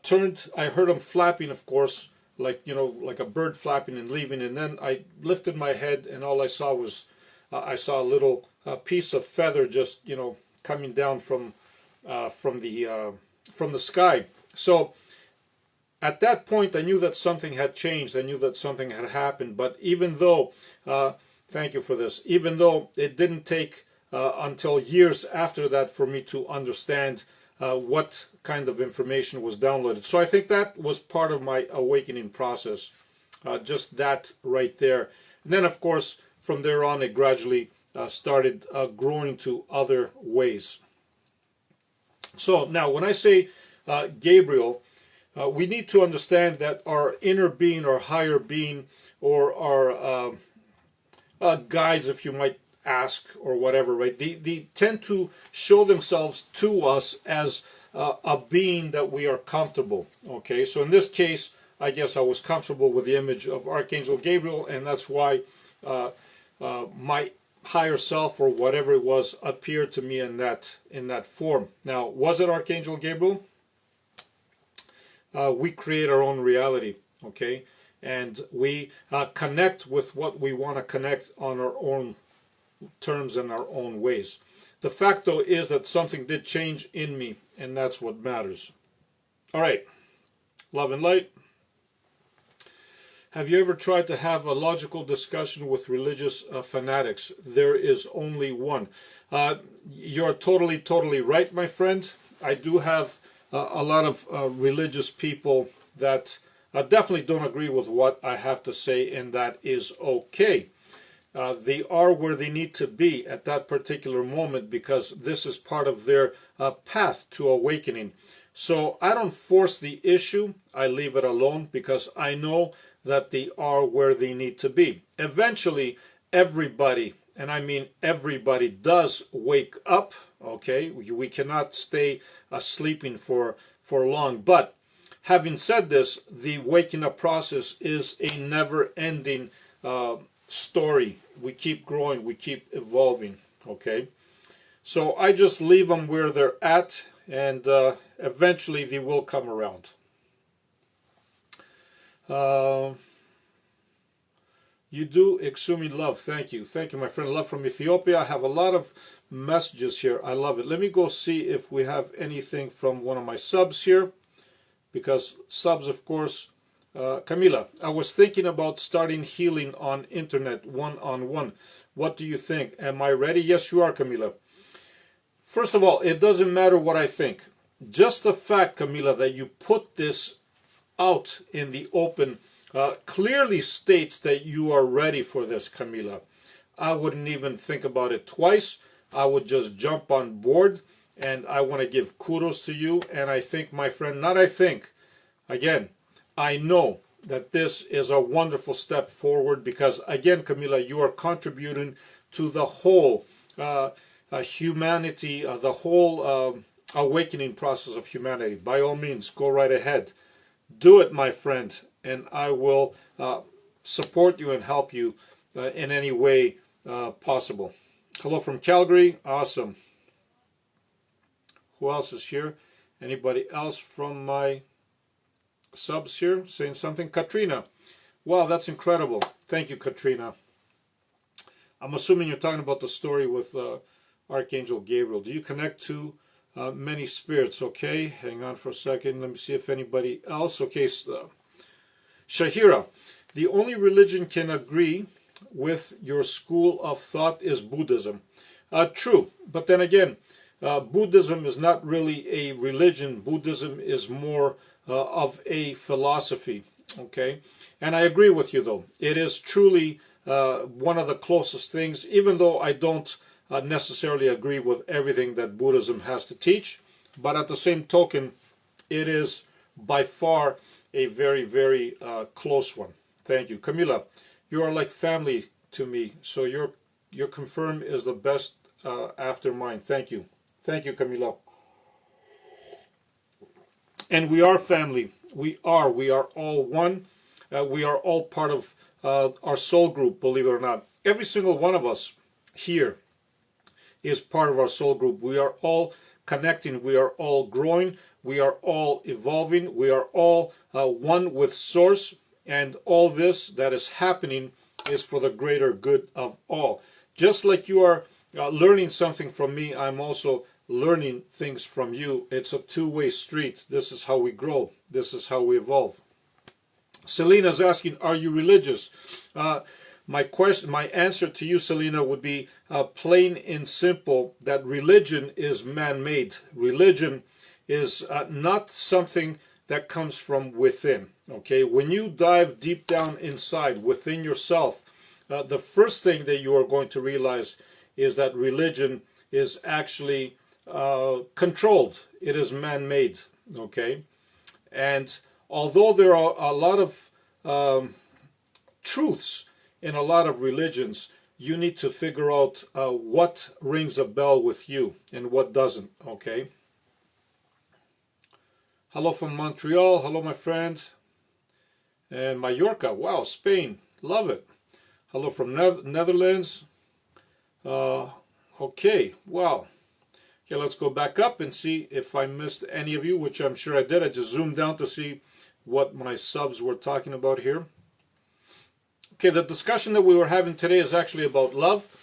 turned, I heard him flapping, of course, like, you know, like a bird flapping and leaving. And then I lifted my head, and all I saw was, I saw a little piece of feather just, you know, coming down from the sky. So at that point, I knew that something had changed. I knew that something had happened. But even though, thank you for this, even though it didn't take until years after that for me to understand what kind of information was downloaded. So I think that was part of my awakening process, just that right there. And then, of course, from there on, it gradually started growing to other ways. So now, when I say Gabriel, we need to understand that our inner being, our higher being, or our guides, if you might ask, or whatever, right? They tend to show themselves to us as a being that we are comfortable. Okay, so in this case, I guess I was comfortable with the image of Archangel Gabriel, and that's why my higher self, or whatever it was, appeared to me in that form. Now, was it Archangel Gabriel? We create our own reality, okay, and we connect with what we want to connect on our own terms and our own ways. The fact, though, is that something did change in me, and that's what matters. All right, love and light. Have you ever tried to have a logical discussion with religious fanatics? There is only one. You're totally right, my friend. I do have a lot of religious people that definitely don't agree with what I have to say, and that is okay. They are where they need to be at that particular moment, because this is part of their path to awakening. So I don't force the issue. I leave it alone, because I know that they are where they need to be. Eventually, everybody, and I mean everybody, does wake up. Okay, we cannot stay sleeping for long. But having said this, the waking up process is a never-ending story. We keep growing, we keep evolving. Okay, so I just leave them where they're at, and eventually they will come around. You do exuding love. Thank you, my friend. Love from Ethiopia. I have a lot of messages here. I love it. Let me go see if we have anything from one of my subs here, because subs, of course. Camila, I was thinking about starting healing on internet, one-on-one. What do you think? Am I ready? Yes, you are, Camila. First of all, it doesn't matter what I think. Just the fact, Camila, that you put this out in the open clearly states that you are ready for this, Camila. I wouldn't even think about it twice. I would just jump on board, and I want to give kudos to you. And I think, my friend, not I think, again, I know that this is a wonderful step forward, because, again, Camila, you are contributing to the whole humanity, the whole awakening process of humanity. By all means, go right ahead. Do it, my friend, and I will support you and help you in any way possible. Hello from Calgary. Awesome. Who else is here? Anybody else from my subs here saying something? Katrina. Wow, that's incredible. Thank you, Katrina. I'm assuming you're talking about the story with Archangel Gabriel. Do you connect to many spirits? Okay, hang on for a second. Let me see if anybody else. Okay, Shahira. The only religion can agree with your school of thought is Buddhism. True, but then again, Buddhism is not really a religion. Buddhism is more of a philosophy, okay? And I agree with you, though. It is truly one of the closest things, even though I don't necessarily agree with everything that Buddhism has to teach. But at the same token, it is by far a very, very close one. Thank you. Camila, you are like family to me, so your confirm is the best after mine. Thank you. Thank you, Camila. And we are family. We are all one. We are all part of our soul group, believe it or not. Every single one of us here is part of our soul group. We are all connecting. We are all growing. We are all evolving. We are all one with Source. And all this that is happening is for the greater good of all. Just like you are learning something from me, I'm also learning things from you. It's a two-way street. This is how we grow. This is how we evolve. Selena's asking, are you religious? My answer to you, Selena, would be plain and simple, that religion is man-made. Religion is not something that comes from within. Okay, when you dive deep down inside within yourself, the first thing that you are going to realize is that religion is actually controlled. It is man-made. Okay, and although there are a lot of truths in a lot of religions, you need to figure out what rings a bell with you and what doesn't. Okay. Hello from Montreal. Hello, my friend. And Mallorca. Wow, Spain. Love it. Hello from Netherlands. Okay. Wow. Okay, let's go back up and see if I missed any of you, which I'm sure I did. I just zoomed down to see what my subs were talking about here. Okay, the discussion that we were having today is actually about love.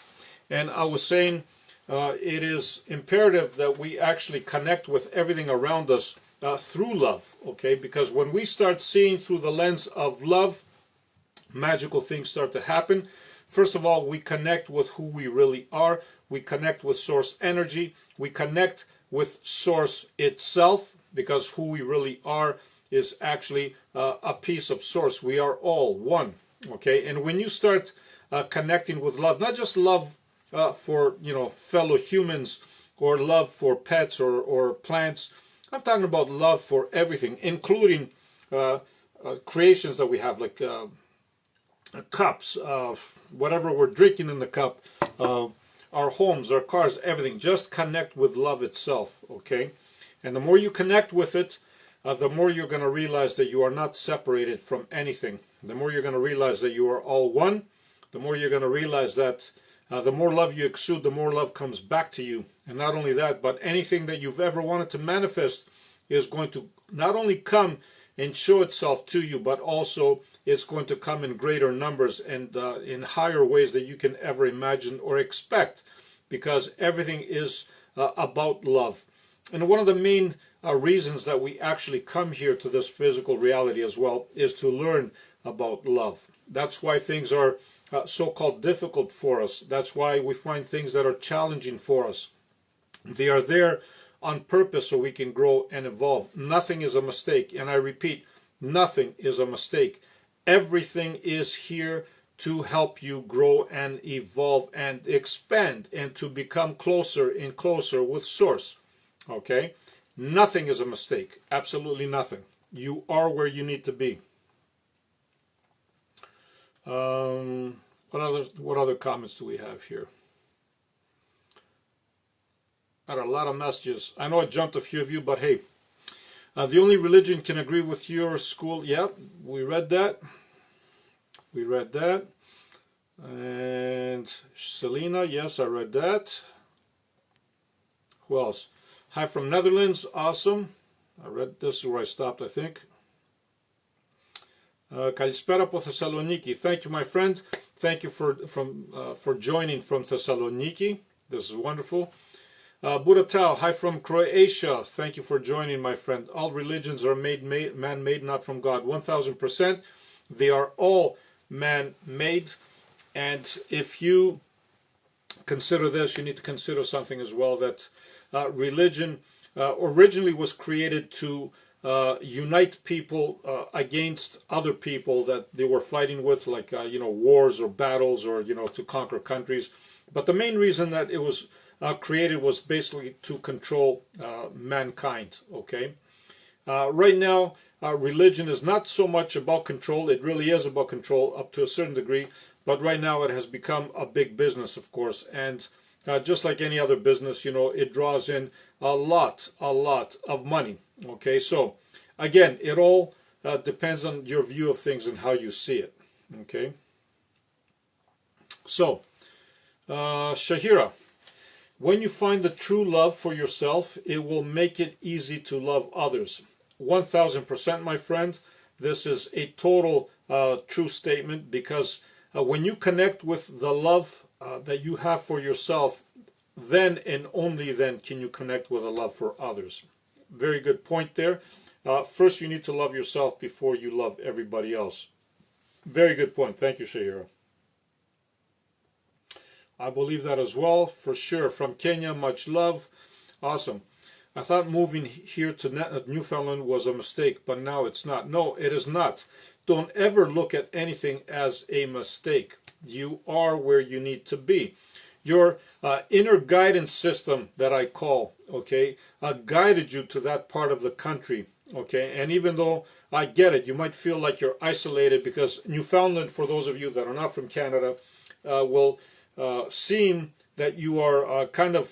And I was saying it is imperative that we actually connect with everything around us through love. Okay, because when we start seeing through the lens of love, magical things start to happen. First of all, we connect with who we really are. We connect with source energy. We connect with source itself, because who we really are is actually a piece of source. We are all one. Okay, and when you start connecting with love, not just love for fellow humans, or love for pets or plants. I'm talking about love for everything, including creations that we have, like cups, whatever we're drinking in the cup, our homes, our cars, everything. Just connect with love itself. Okay, and the more you connect with it, the more you're going to realize that you are not separated from anything. The more you're going to realize that you are all one. The more you're going to realize that the more love you exude, the more love comes back to you. And not only that, but anything that you've ever wanted to manifest is going to not only come and show itself to you, but also it's going to come in greater numbers and in higher ways that you can ever imagine or expect, because everything is about love. And one of the main reasons that we actually come here to this physical reality as well is to learn about love. That's why things are so-called difficult for us. That's why we find things that are challenging for us. They are there on purpose so we can grow and evolve. Nothing is a mistake. And I repeat, nothing is a mistake. Everything is here to help you grow and evolve and expand and to become closer and closer with Source. Okay? Nothing is a mistake. Absolutely nothing. You are where you need to be. What other comments do we have here? Got a lot of messages. I know I jumped a few of you, but hey, the only religion can agree with your school. Yeah, we read that. We read that. And Selena, yes, I read that. Who else? Hi from Netherlands. Awesome. I read this where I stopped, I think. Kalispera po Thessaloniki. Thank you, my friend. Thank you for joining from Thessaloniki. This is wonderful. Buratao, hi from Croatia. Thank you for joining, my friend. All religions are man-made, not from God. 1000%. They are all man-made. And if you consider this, you need to consider something as well, that religion originally was created to unite people against other people that they were fighting with, like wars or battles, or to conquer countries. But the main reason that it was created was basically to control mankind. Okay, right now religion is not so much about control. It really is about control up to a certain degree, but right now it has become a big business, of course, and just like any other business, it draws in a lot of money. Okay, so again, it all depends on your view of things and how you see it. Okay, so Shahira, when you find the true love for yourself, it will make it easy to love others. 1000%, my friend. This is a total true statement, because when you connect with the love that you have for yourself, then and only then can you connect with a love for others. Very good point there. First, you need to love yourself before you love everybody else. Very good point. Thank you, Shahira. I believe that as well, for sure. From Kenya, much love. Awesome. I thought moving here to Newfoundland was a mistake, but now it's not. No, it is not. Don't ever look at anything as a mistake. You are where you need to be. Your inner guidance system, that I call, okay, guided you to that part of the country, okay? And even though I get it, you might feel like you're isolated, because Newfoundland, for those of you that are not from Canada, will seem that you are kind of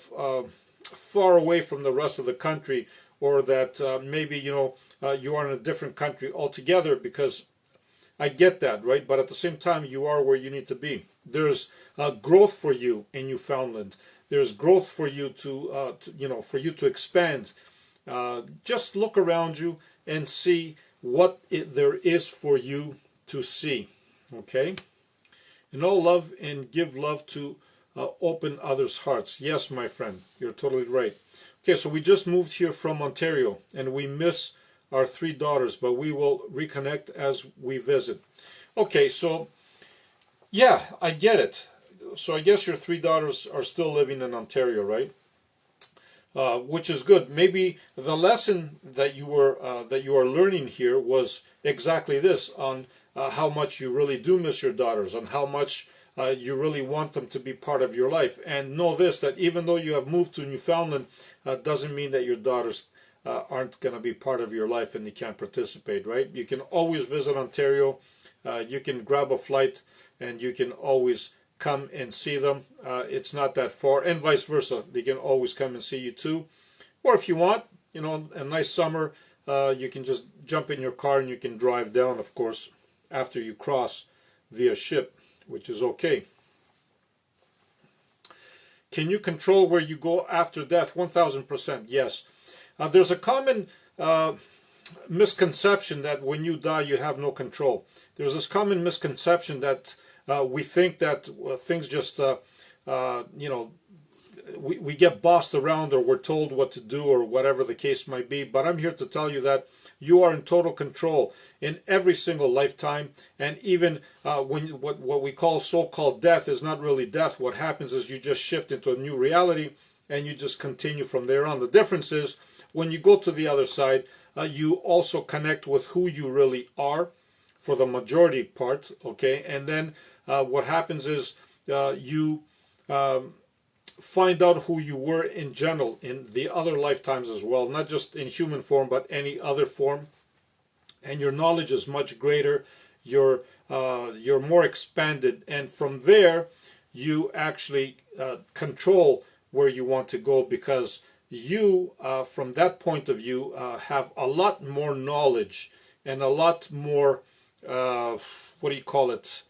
far away from the rest of the country, or that maybe, you know, you are in a different country altogether, because I get that, right? But at the same time, you are where you need to be. There's growth for you in Newfoundland. There's growth for you to you know, for you to expand. Just look around you and see what there is for you to see. Okay? In all love, and give love to open others' hearts. Yes, my friend, you're totally right. Okay, so we just moved here from Ontario, and we miss our 3 daughters, but we will reconnect as we visit. Okay, so yeah, I get it. So I guess your 3 daughters are still living in Ontario, right? Which is good. Maybe the lesson that you are learning here was exactly this, on how much you really do miss your daughters, and how much you really want them to be part of your life. And know this, that even though you have moved to Newfoundland, doesn't mean that your daughters aren't going to be part of your life and you can't participate, right? You can always visit Ontario. You can grab a flight and you can always come and see them. It's not that far, and vice versa. They can always come and see you too. Or if you want, you know, a nice summer, you can just jump in your car and you can drive down, of course, after you cross via ship, which is okay. Can you control where you go after death? 1000%, yes. There's a common misconception that when you die you have no control. There's this common misconception that we think that things just, you know, we get bossed around, or we're told what to do, or whatever the case might be. But I'm here to tell you that you are in total control in every single lifetime. And even when what we call so-called death is not really death. What happens is you just shift into a new reality and you just continue from there on. The difference is when you go to the other side, you also connect with who you really are for the majority part, okay? And then what happens is you find out who you were in general in the other lifetimes as well, not just in human form, but any other form. And your knowledge is much greater. You're more expanded, and from there you actually control where you want to go, because you, from that point of view, have a lot more knowledge and a lot more, what do you call it?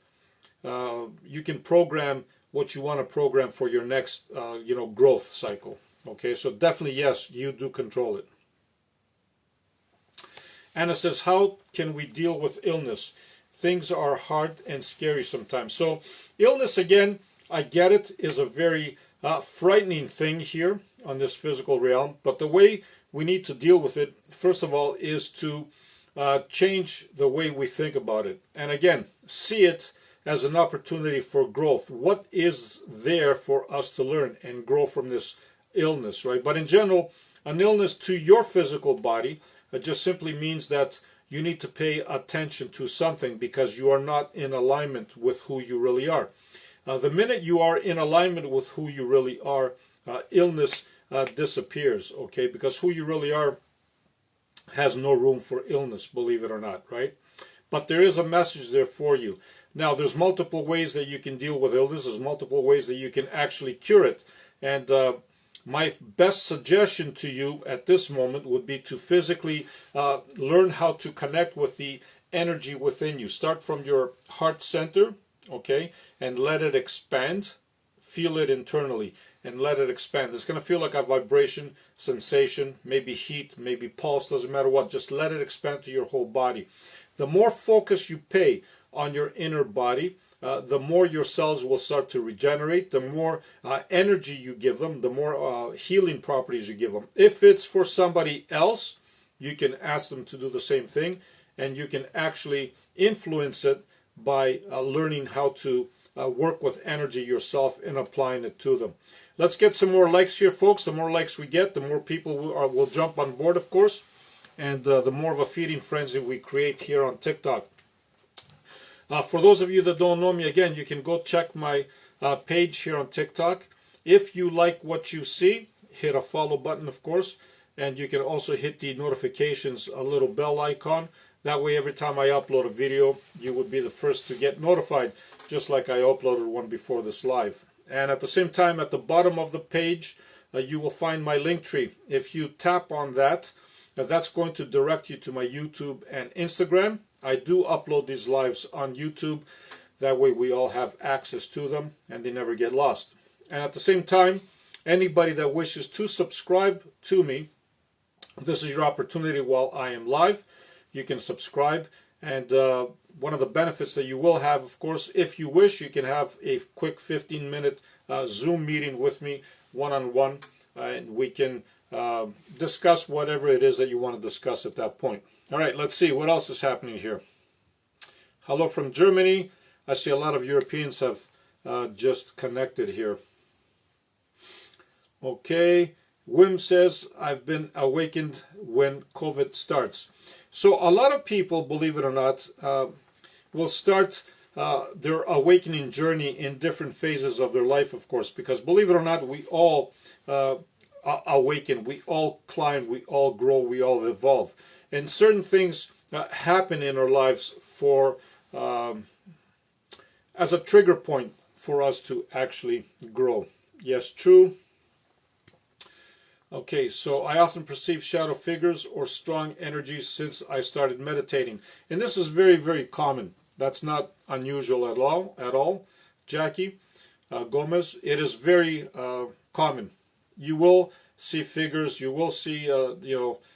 You can program what you want to program for your next, you know, growth cycle. Okay, so definitely, yes, you do control it. Anna says, how can we deal with illness? Things are hard and scary sometimes. So illness, again, I get it, is a very frightening thing here on this physical realm. But the way we need to deal with it, first of all, is to change the way we think about it. And again, see it as an opportunity for growth. What is there for us to learn and grow from this illness, right? But in general, an illness to your physical body just simply means that you need to pay attention to something, because you are not in alignment with who you really are. The minute you are in alignment with who you really are, illness disappears, okay? Because who you really are has no room for illness, believe it or not, right? But there is a message there for you. Now, there's multiple ways that you can deal with illness. There's multiple ways that you can actually cure it. And my best suggestion to you at this moment would be to physically learn how to connect with the energy within you. Start from your heart center, okay, and let it expand. Feel it internally and let it expand. It's going to feel like a vibration, sensation, maybe heat, maybe pulse, doesn't matter what. Just let it expand to your whole body. The more focus you pay on your inner body, the more your cells will start to regenerate, the more energy you give them, the more healing properties you give them. If it's for somebody else, you can ask them to do the same thing, and you can actually influence it by learning how to work with energy yourself and applying it to them. Let's get some more likes here, folks. The more likes we get, the more people will jump on board, of course, and the more of a feeding frenzy we create here on TikTok. For those of you that don't know me, again, you can go check my page here on TikTok. If you like what you see, hit a follow button, of course, and you can also hit the notifications, a little bell icon. That way, every time I upload a video, you would be the first to get notified, just like I uploaded one before this live. And at the same time, at the bottom of the page, you will find my link tree. If you tap on that, that's going to direct you to my YouTube and Instagram. I do upload these lives on YouTube. That way we all have access to them and they never get lost. And at the same time, anybody that wishes to subscribe to me, this is your opportunity while I am live. You can subscribe, and one of the benefits that you will have, of course, if you wish, you can have a quick 15-minute Zoom meeting with me one-on-one, and we can discuss whatever it is that you want to discuss at that point. All right, let's see what else is happening here. Hello from Germany. I see a lot of Europeans have just connected here. Okay. Wim says, I've been awakened when COVID starts. So a lot of people, believe it or not, will start their awakening journey in different phases of their life, of course, because believe it or not, we all awaken, we all climb, we all grow, we all evolve. And certain things happen in our lives for as a trigger point for us to actually grow. Yes, true. Okay, so I often perceive shadow figures or strong energies since I started meditating. And this is very, very common. That's not unusual at all. Jackie Gomez, it is very common. You will see figures, you will see,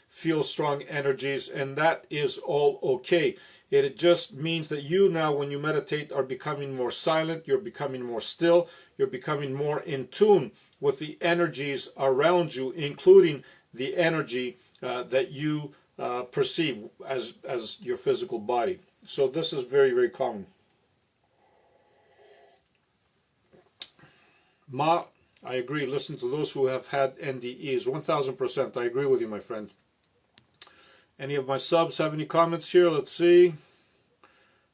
feel strong energies, and that is all okay. It just means that you now, when you meditate, are becoming more silent, you're becoming more still, you're becoming more in tune with the energies around you, including the energy that you perceive as your physical body. So this is very, very common. Ma, I agree. Listen to those who have had NDEs. 1000%. I agree with you, my friend. Any of my subs have any comments here? Let's see.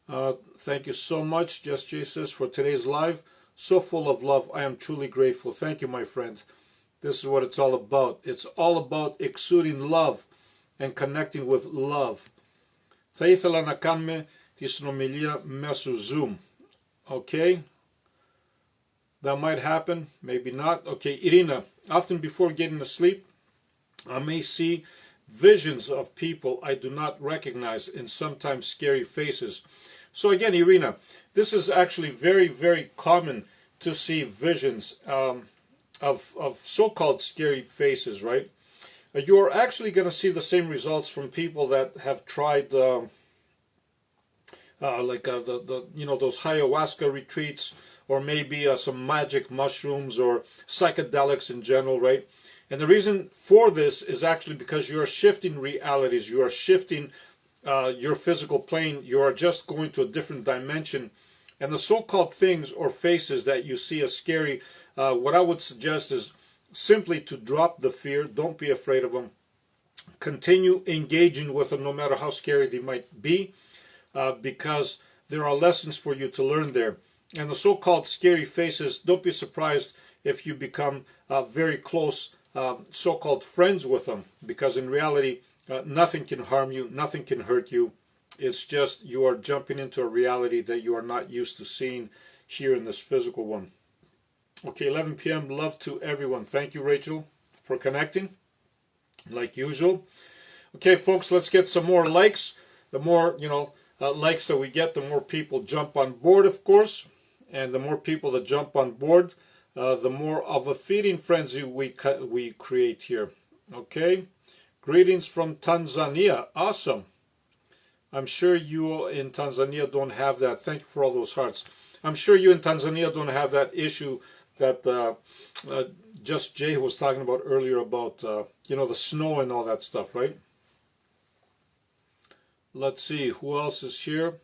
Thank you so much, Just Jesus, for today's live. So full of love. I am truly grateful. Thank you, my friend. This is what it's all about. It's all about exuding love and connecting with love. Θα ήθελα να κάνουμε τη συνομιλία μέσω Zoom. Okay? That might happen. Maybe not. Okay, Irina. Often before getting to sleep, I may see visions of people I do not recognize and sometimes scary faces. So again, Irina, this is actually very, very common to see visions of so-called scary faces, right? You're actually going to see the same results from people that have tried those ayahuasca retreats, or maybe some magic mushrooms or psychedelics in general, right? And the reason for this is actually because you are shifting realities. You are shifting your physical plane. You are just going to a different dimension. And the so-called things or faces that you see as scary, what I would suggest is simply to drop the fear. Don't be afraid of them. Continue engaging with them no matter how scary they might be, because there are lessons for you to learn there. And the so-called scary faces, don't be surprised if you become very close so-called friends with them, because in reality, nothing can harm you, nothing can hurt you. It's just you are jumping into a reality that you are not used to seeing here in this physical one. Okay, 11 p.m. Love to everyone. Thank you, Rachel, for connecting, like usual. Okay, folks, let's get some more likes. The more, likes that we get, the more people jump on board, of course. And the more people that jump on board, the more of a feeding frenzy we create here. Okay? Greetings from Tanzania. Awesome. I'm sure you in Tanzania don't have that. Thank you for all those hearts. I'm sure you in Tanzania don't have that issue that Just Jay was talking about earlier about, the snow and all that stuff, right? Let's see, who else is here?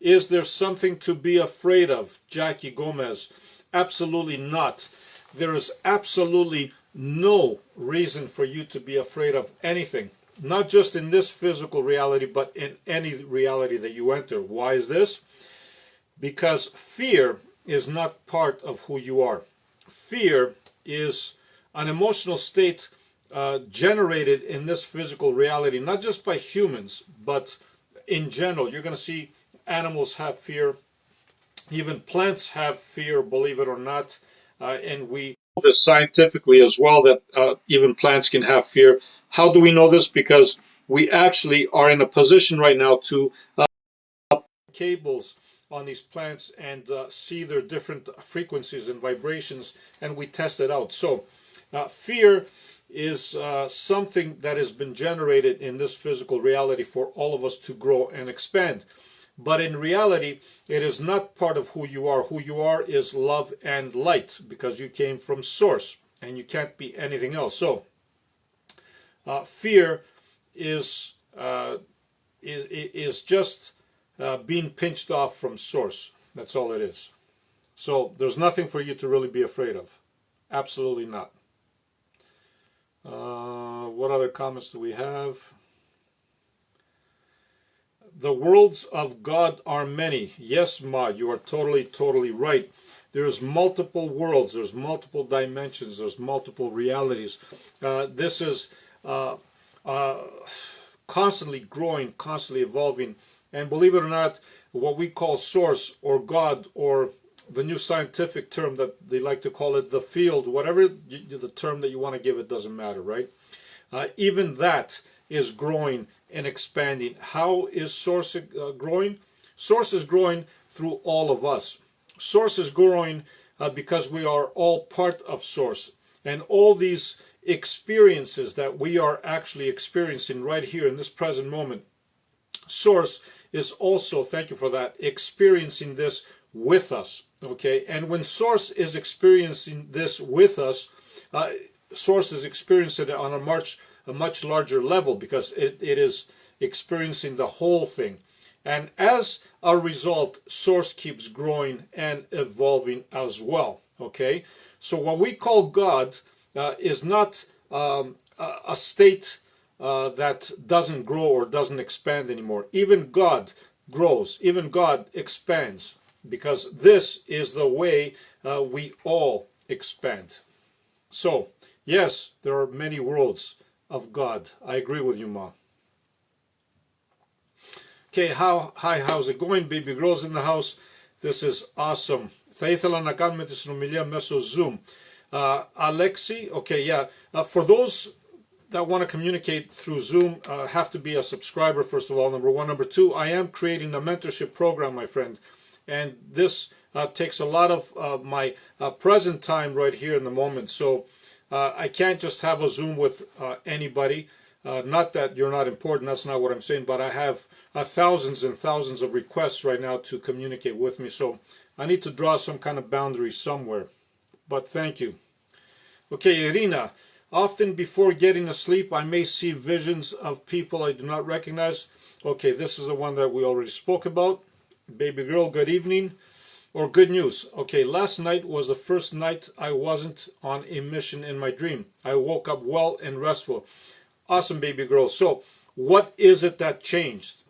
Is there something to be afraid of? Jackie Gomez. Absolutely not. There is absolutely no reason for you to be afraid of anything. Not just in this physical reality, but in any reality that you enter. Why is this? Because fear is not part of who you are. Fear is an emotional state generated in this physical reality, not just by humans, but in general. You're going to see animals have fear. Even plants have fear, believe it or not. And we know this scientifically as well, that even plants can have fear. How do we know this? Because we actually are in a position right now to cables on these plants and see their different frequencies and vibrations, and we test it out. So fear is something that has been generated in this physical reality for all of us to grow and expand. But in reality, it is not part of who you are. Who you are is love and light, because you came from source and you can't be anything else. So fear is just being pinched off from source. That's all it is. So there's nothing for you to really be afraid of. Absolutely not. What other comments do we have? The worlds of God are many. Yes, Ma, you are totally right. There's multiple worlds, there's multiple dimensions, there's multiple realities. This is constantly growing, constantly evolving. And believe it or not, what we call source or God, or the new scientific term that they like to call it, the field, whatever the term that you want to give it, doesn't matter, right? Even that is growing and expanding. How is source growing? Source is growing through all of us. Source is growing because we are all part of source. And all these experiences that we are actually experiencing right here in this present moment, source is also, thank you for that, experiencing this with us. Okay, and when source is experiencing this with us, source is experiencing it on a much larger level, because it is experiencing the whole thing. And as a result, source keeps growing and evolving as well. Okay, so what we call God is not a state that doesn't grow or doesn't expand anymore. Even God grows, even God expands, because this is the way we all expand. So, yes, there are many worlds of God. I agree with you, Ma. Okay, how's it going? Baby girls in the house. This is awesome. Θα ήθελα να κάνουμε τη συνομιλία μέσω Zoom. Alexi, okay, yeah. For those that want to communicate through Zoom, have to be a subscriber, first of all, number one. Number two, I am creating a mentorship program, my friend. And this takes a lot of my present time right here in the moment. So I can't just have a Zoom with anybody. Not that you're not important, that's not what I'm saying, but I have thousands and thousands of requests right now to communicate with me. So I need to draw some kind of boundary somewhere. But thank you. Okay, Irina. Often before getting asleep, I may see visions of people I do not recognize. Okay, this is the one that we already spoke about. Baby girl, good evening. Or good news. Okay, last night was the first night I wasn't on a mission in my dream. I woke up well and restful. Awesome, baby girl. So, what is it that changed?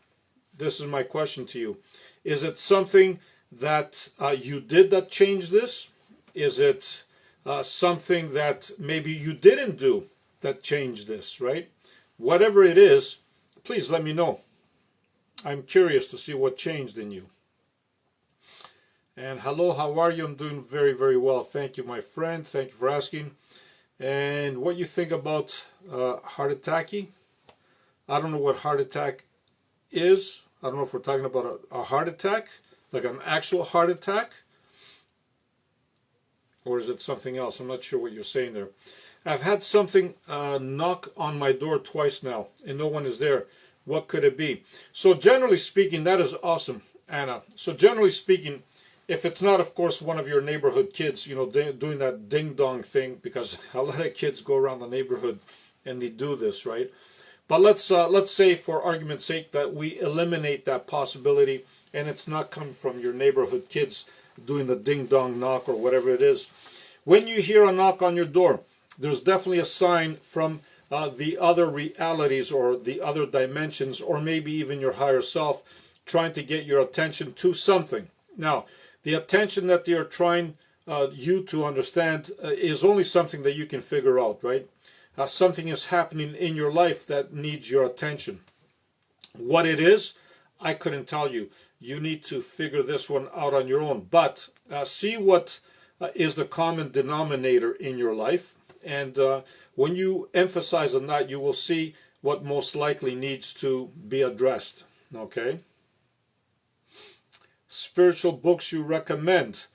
This is my question to you. Is it something that you did that changed this? Is it something that maybe you didn't do that changed this, right? Whatever it is, please let me know. I'm curious to see what changed in you. And hello, how are you? I'm doing very well. Thank you, my friend. Thank you for asking. And what you think about heart attacky? I don't know what heart attack is. I don't know if we're talking about a heart attack, like an actual heart attack, or is it something else? I'm not sure what you're saying there. I've had something knock on my door twice now, and no one is there. What could it be? So generally speaking, that is awesome. Anna. So generally speaking, if it's not, of course, one of your neighborhood kids, doing that ding dong thing, because a lot of kids go around the neighborhood and they do this, right? But let's say, for argument's sake, that we eliminate that possibility, and it's not come from your neighborhood kids doing the ding dong knock or whatever it is. When you hear a knock on your door, there's definitely a sign from the other realities or the other dimensions, or maybe even your higher self, trying to get your attention to something. Now, the attention that they are trying you to understand is only something that you can figure out, right? Something is happening in your life that needs your attention. What it is, I couldn't tell you. You need to figure this one out on your own. But see what is the common denominator in your life. And when you emphasize on that, you will see what most likely needs to be addressed. Okay? Spiritual books you recommend.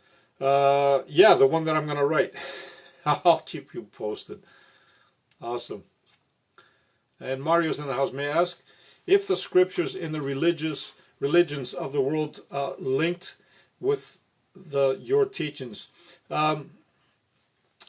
Yeah, the one that I'm going to write. I'll keep you posted. Awesome. And Mario's in the house. May I ask if the scriptures in the religions of the world linked with your teachings?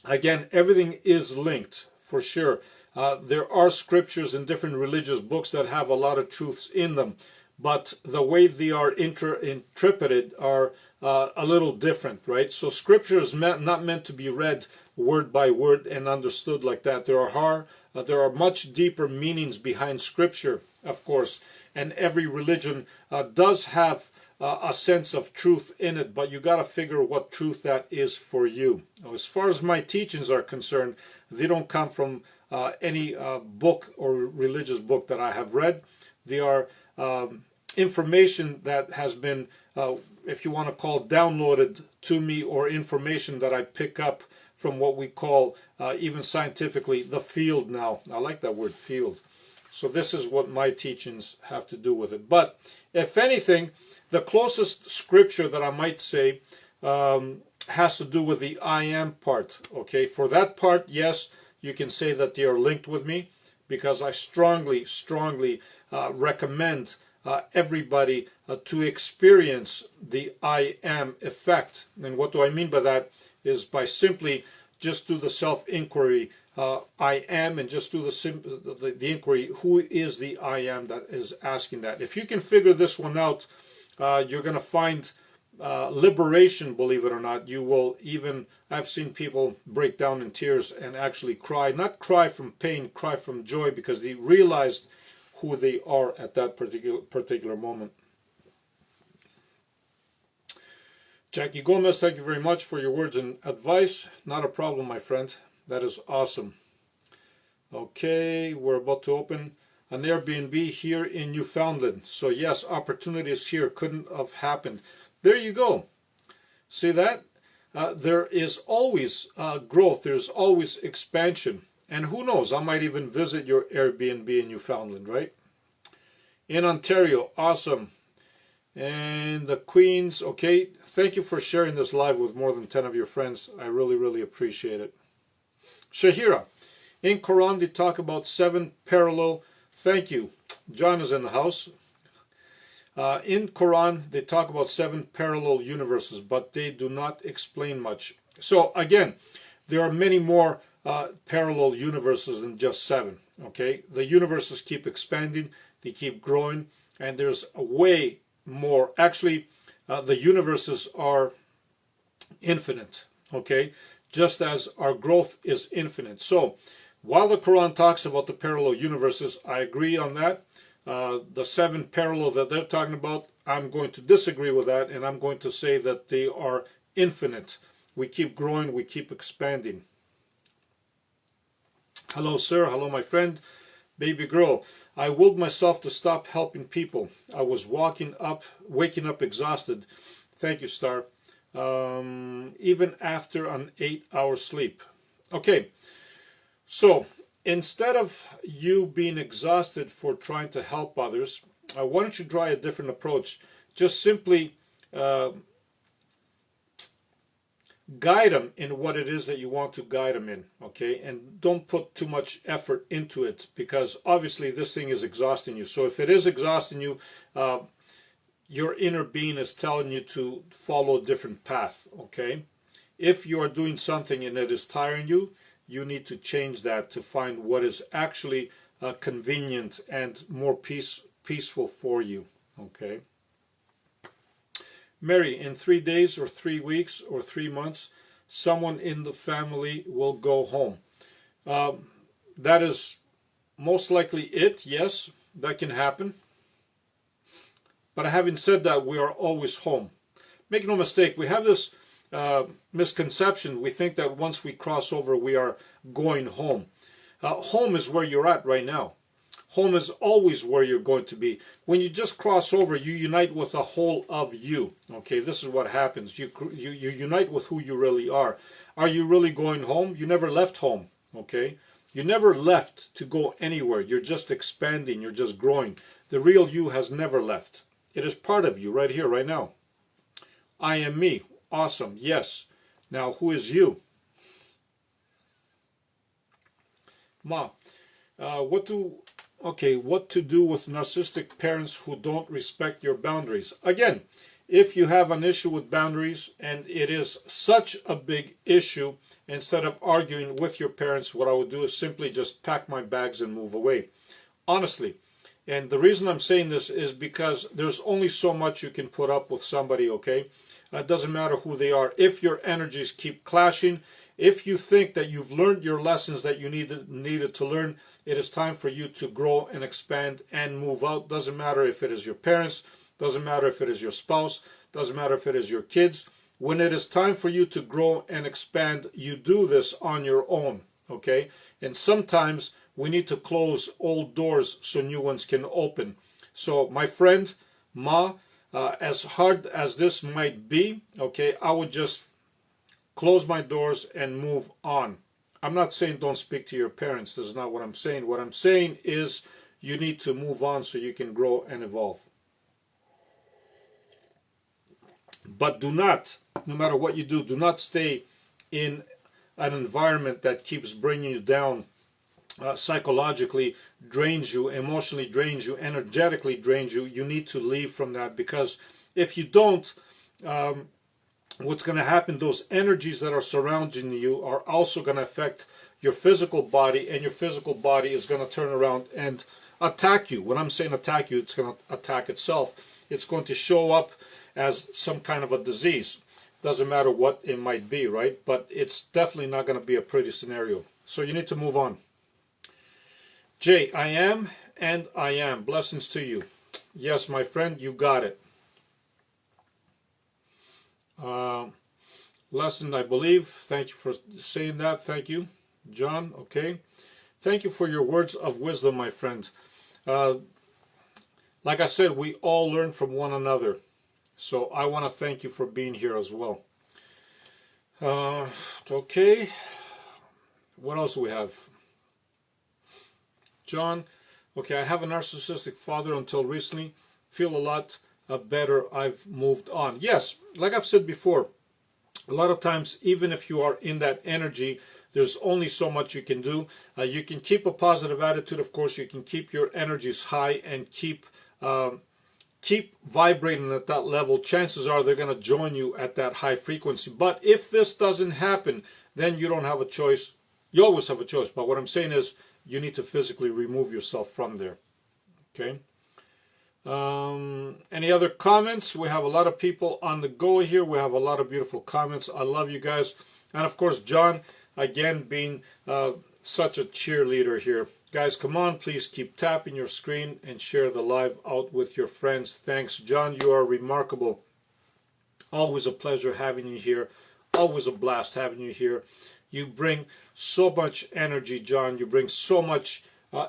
Again, everything is linked for sure. There are scriptures in different religious books that have a lot of truths in them, but the way they are interpreted are a little different, right? So scripture is not meant to be read word by word and understood like that. There are much deeper meanings behind scripture, of course, and every religion does have a sense of truth in it, but you got to figure what truth that is for you. Now, as far as my teachings are concerned, they don't come from any book or religious book that I have read. They are information that has been, if you want to call, downloaded to me, or information that I pick up from what we call, even scientifically, the field now. I like that word, field. So this is what my teachings have to do with it. But if anything, the closest scripture that I might say has to do with the I am part. Okay, for that part, yes, you can say that they are linked with me, because I strongly recommend everybody to experience the I am effect. And what do I mean by that is by simply just do the self-inquiry, I am, and just do the inquiry, who is the I am that is asking that. If you can figure this one out, you're going to find liberation, believe it or not. You will even, I've seen people break down in tears and actually cry, not cry from pain, cry from joy, because they realized who they are at that particular moment. Jackie Gomez, thank you very much for your words and advice. Not a problem, my friend. That is awesome. Okay, we're about to open an Airbnb here in Newfoundland. So yes, opportunities here couldn't have happened. There you go. See that? There is always growth. There's always expansion. And who knows, I might even visit your Airbnb in Newfoundland, right? In Ontario, awesome. And the Queens, okay. Thank you for sharing this live with more than 10 of your friends. I really appreciate it. Shahira, in Quran they talk about 7 parallel. Thank you. John is in the house. In Quran they talk about 7 parallel universes, but they do not explain much. So again, there are many more parallel universes than just 7. Okay, the universes keep expanding, they keep growing, and there's a way more. Actually, the universes are infinite. Okay, just as our growth is infinite. So while the Quran talks about the parallel universes, I agree on that. The 7 parallel that they're talking about, I'm going to disagree with that, and I'm going to say that they are infinite. We keep growing, we keep expanding. Hello, sir. Hello, my friend. Baby girl, I willed myself to stop helping people. I was waking up exhausted. Thank you, Star. Even after an 8-hour sleep. Okay, so instead of you being exhausted for trying to help others, why don't you try a different approach? Just simply guide them in what it is that you want to guide them in, okay? And don't put too much effort into it, because obviously this thing is exhausting you. So if it is exhausting you, your inner being is telling you to follow a different path, okay? If you are doing something and it is tiring you, you need to change that to find what is actually convenient and more peaceful for you, okay? Mary, in 3 days or 3 weeks or 3 months, someone in the family will go home. That is most likely it, yes, that can happen. But having said that, we are always home. Make no mistake, we have this misconception. We think that once we cross over, we are going home. Home is where you're at right now. Home is always where you're going to be. When you just cross over, you unite with a whole of you. Okay, this is what happens. You unite with who you really are. Are you really going home? You never left home. Okay, you never left to go anywhere. You're just expanding. You're just growing. The real you has never left. It is part of you right here, right now. I am me. Awesome. Yes. Now, who is you? Ma, what to do with narcissistic parents who don't respect your boundaries? Again, if you have an issue with boundaries and it is such a big issue, instead of arguing with your parents, what I would do is simply just pack my bags and move away. Honestly. And the reason I'm saying this is because there's only so much you can put up with somebody, okay? It doesn't matter who they are. If your energies keep clashing, if you think that you've learned your lessons that you needed to learn, it is time for you to grow and expand and move out. Doesn't matter if it is your parents, doesn't matter if it is your spouse, doesn't matter if it is your kids. When it is time for you to grow and expand, you do this on your own, okay? And sometimes we need to close old doors so new ones can open. So, my friend, Ma, as hard as this might be, okay, I would just close my doors and move on. I'm not saying don't speak to your parents. This is not what I'm saying. What I'm saying is you need to move on so you can grow and evolve. But do not, no matter what you do not stay in an environment that keeps bringing you down. Psychologically drains you, emotionally drains you, energetically drains you. You need to leave from that, because if you don't, what's going to happen, those energies that are surrounding you are also going to affect your physical body, and your physical body is going to turn around and attack you. When I'm saying attack you, it's going to attack itself. It's going to show up as some kind of a disease. Doesn't matter what it might be, right? But it's definitely not going to be a pretty scenario. So you need to move on. Jay, I am and I am. Blessings to you. Yes, my friend, you got it. Lesson, I believe. Thank you for saying that. Thank you, John. Okay. Thank you for your words of wisdom, my friend. Like I said, we all learn from one another. So I want to thank you for being here as well. Okay. What else do we have? John, okay, I have a narcissistic father until recently. Feel a lot better. I've moved on. Yes, like I've said before, a lot of times, even if you are in that energy, there's only so much you can do. You can keep a positive attitude, of course. You can keep your energies high and keep vibrating at that level. Chances are they're going to join you at that high frequency. But if this doesn't happen, then you don't have a choice. You always have a choice. But what I'm saying is, you need to physically remove yourself from there. Okay. Any other comments? We have a lot of people on the go here. We have a lot of beautiful comments. I love you guys. And of course, John, again, being such a cheerleader here. Guys, come on, please keep tapping your screen and share the live out with your friends. Thanks, John. You are remarkable. Always a pleasure having you here. Always a blast having you here. You bring so much energy, John. You bring so much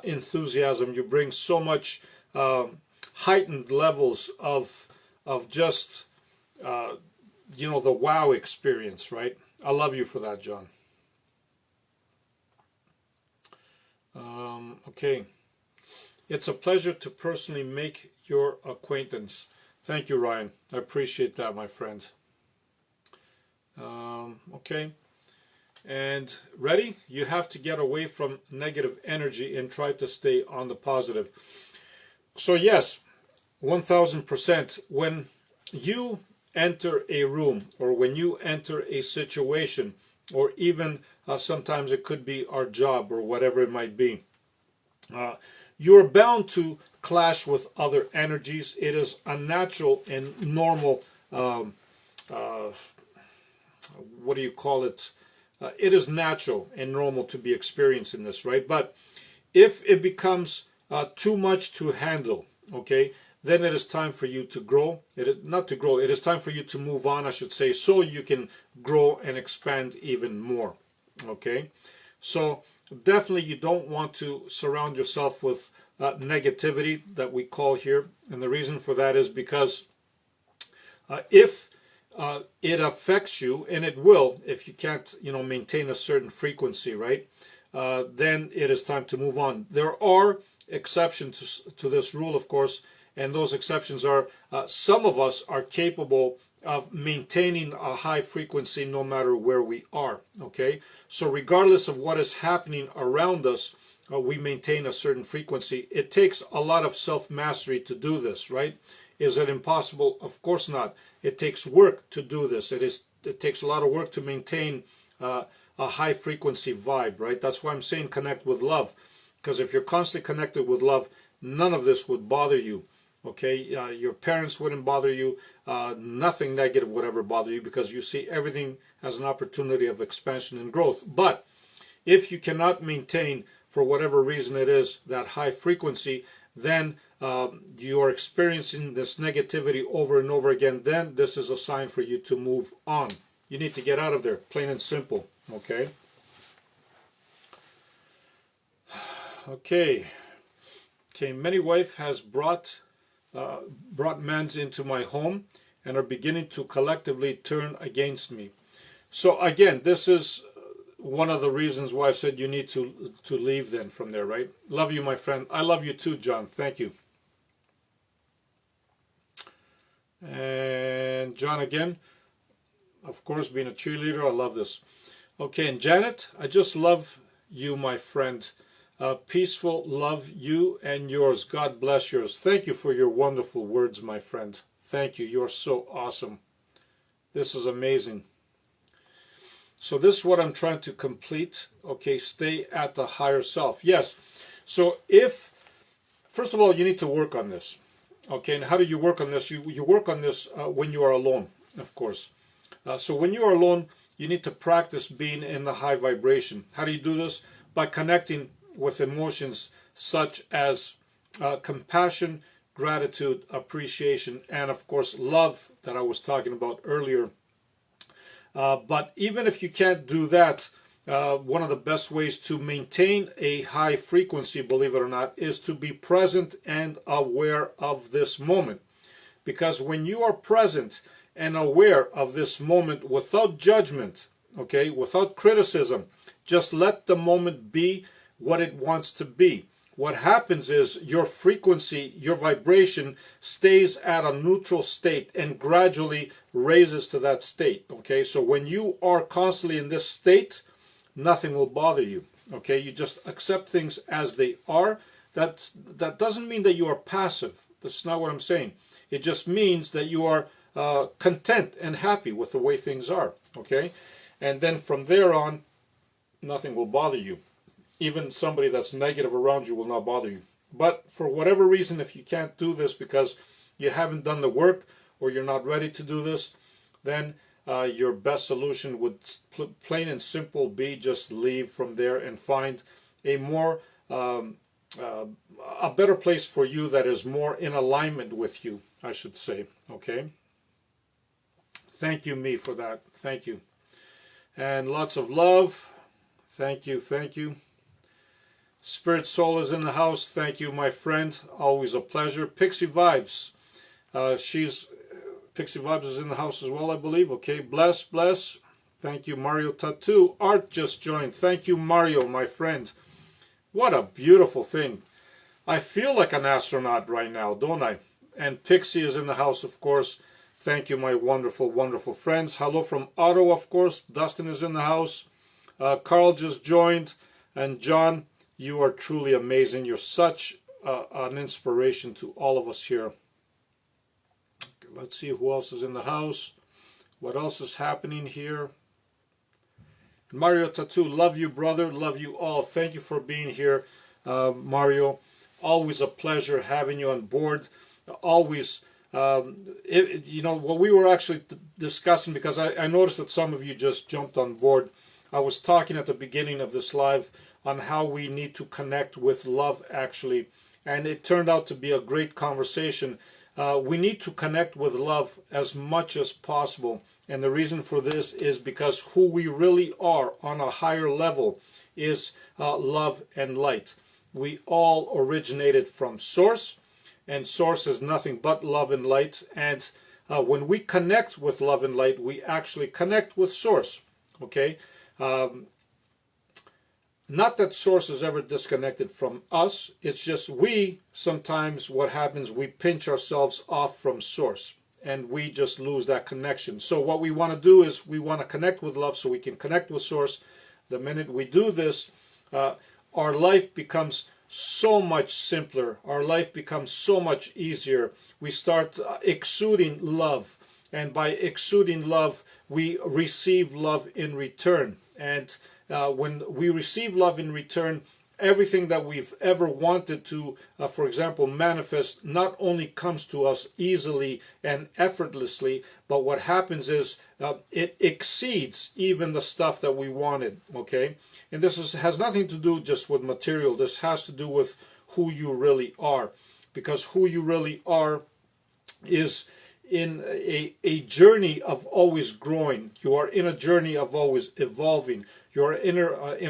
enthusiasm. You bring so much heightened levels of just, the wow experience, right? I love you for that, John. Okay. It's a pleasure to personally make your acquaintance. Thank you, Ryan. I appreciate that, my friend. Okay. And ready? You have to get away from negative energy and try to stay on the positive. So yes, 1000%. When you enter a room, or when you enter a situation, or even sometimes it could be our job or whatever it might be, you're bound to clash with other energies. It is a natural and normal, what do you call it? It is natural and normal to be experiencing this, right? But if it becomes too much to handle, okay, then it is time for you to grow. It is not to grow. It is time for you to move on, I should say, so you can grow and expand even more. Okay, so definitely you don't want to surround yourself with negativity that we call here, and the reason for that is because if it affects you, and it will if you can't, maintain a certain frequency, right? Then it is time to move on. There are exceptions to this rule, of course, and those exceptions are some of us are capable of maintaining a high frequency no matter where we are. Okay, so regardless of what is happening around us, we maintain a certain frequency. It takes a lot of self-mastery to do this, right? Is it impossible? Of course not. It takes work to do this. It takes a lot of work to maintain a high frequency vibe, right? That's why I'm saying connect with love, because if you're constantly connected with love, none of this would bother you. Okay, your parents wouldn't bother you. Nothing negative would ever bother you, because you see everything as an opportunity of expansion and growth. But if you cannot maintain, for whatever reason it is, that high frequency, then you are experiencing this negativity over and over again, then this is a sign for you to move on. You need to get out of there, plain and simple. Okay. Okay. Many wife has brought mans into my home and are beginning to collectively turn against me. So again, this is one of the reasons why I said you need to leave then from there, right? Love you, my friend. I love you too, John. Thank you. And John again, of course, being a cheerleader, I love this. Okay, and Janet, I just love you, my friend. Peaceful love, you and yours. God bless yours. Thank you for your wonderful words, my friend. Thank you. You're so awesome. This is amazing. So this is what I'm trying to complete. Okay, stay at the higher self. Yes. So first of all, you need to work on this. Okay, and how do you work on this? You work on this when you are alone, of course. So when you are alone, you need to practice being in the high vibration. How do you do this? By connecting with emotions such as compassion, gratitude, appreciation, and of course love that I was talking about earlier. But even if you can't do that, one of the best ways to maintain a high frequency, believe it or not, is to be present and aware of this moment. Because when you are present and aware of this moment without judgment, okay, without criticism, just let the moment be what it wants to be. What happens is your frequency, your vibration stays at a neutral state and gradually raises to that state. Okay, so when you are constantly in this state, nothing will bother you. Okay, you just accept things as they are. That doesn't mean that you are passive. That's not what I'm saying. It just means that you are content and happy with the way things are. Okay, and then from there on, nothing will bother you. Even somebody that's negative around you will not bother you. But for whatever reason, if you can't do this because you haven't done the work or you're not ready to do this, then your best solution would plain and simple be just leave from there and find a more a better place for you that is more in alignment with you, I should say. Okay. Thank you, me, for that. Thank you. And lots of love. Thank you. Thank you. Spirit Soul is in the house. Thank you, my friend. Always a pleasure. Pixie Vibes. Pixie Vibes is in the house as well, I believe. Okay. Bless. Thank you, Mario Tattoo. Art just joined. Thank you, Mario, my friend. What a beautiful thing. I feel like an astronaut right now, don't I? And Pixie is in the house, of course. Thank you, my wonderful, wonderful friends. Hello from Ottawa, of course. Dustin is in the house. Carl just joined. And John, you are truly amazing. You're such an inspiration to all of us here. Let's see who else is in the house. What else is happening here? Mario Tattoo, love you, brother. Love you all. Thank you for being here, Mario. Always a pleasure having you on board. Always, you know, what we were actually discussing, because I noticed that some of you just jumped on board. I was talking at the beginning of this live on how we need to connect with love, actually. And it turned out to be a great conversation. We need to connect with love as much as possible. And the reason for this is because who we really are on a higher level is love and light. We all originated from Source, and Source is nothing but love and light. And when we connect with love and light, we actually connect with Source. Okay? Not that Source is ever disconnected from us. It's just we, sometimes what happens, we pinch ourselves off from Source. And we just lose that connection. So what we want to do is we want to connect with love so we can connect with Source. The minute we do this, our life becomes so much simpler. Our life becomes so much easier. We start exuding love. And by exuding love, we receive love in return. And when we receive love in return, everything that we've ever wanted to, for example, manifest, not only comes to us easily and effortlessly, but what happens is it exceeds even the stuff that we wanted, okay? And this has nothing to do just with material. This has to do with who you really are. Because who you really are is in a journey of always growing. You are in a journey of always evolving. You are in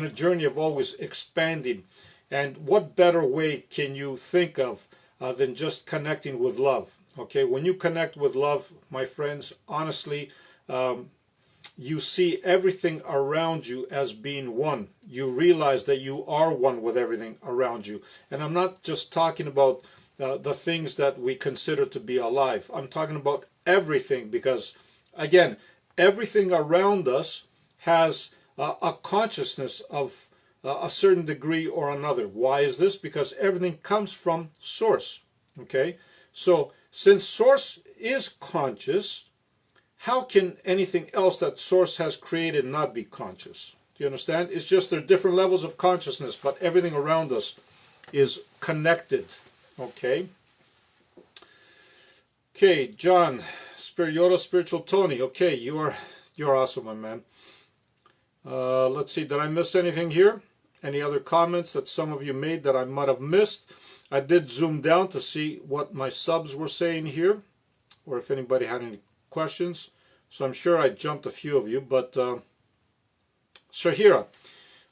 a journey of always expanding. And what better way can you think of than just connecting with love? Okay, when you connect with love, my friends, honestly, you see everything around you as being one. You realize that you are one with everything around you. And I'm not just talking about the things that we consider to be alive. I'm talking about everything, because again, everything around us has a consciousness of a certain degree or another. Why is this? Because everything comes from Source. Okay, so since Source is conscious, how can anything else that Source has created not be conscious? Do you understand? It's just there are different levels of consciousness, but everything around us is connected. Okay. Okay, John, Yoda, Spiritual Tony. Okay, you're awesome, my man. Let's see, did I miss anything here? Any other comments that some of you made that I might have missed? I did zoom down to see what my subs were saying here, or if anybody had any questions. So I'm sure I jumped a few of you, but Shahira.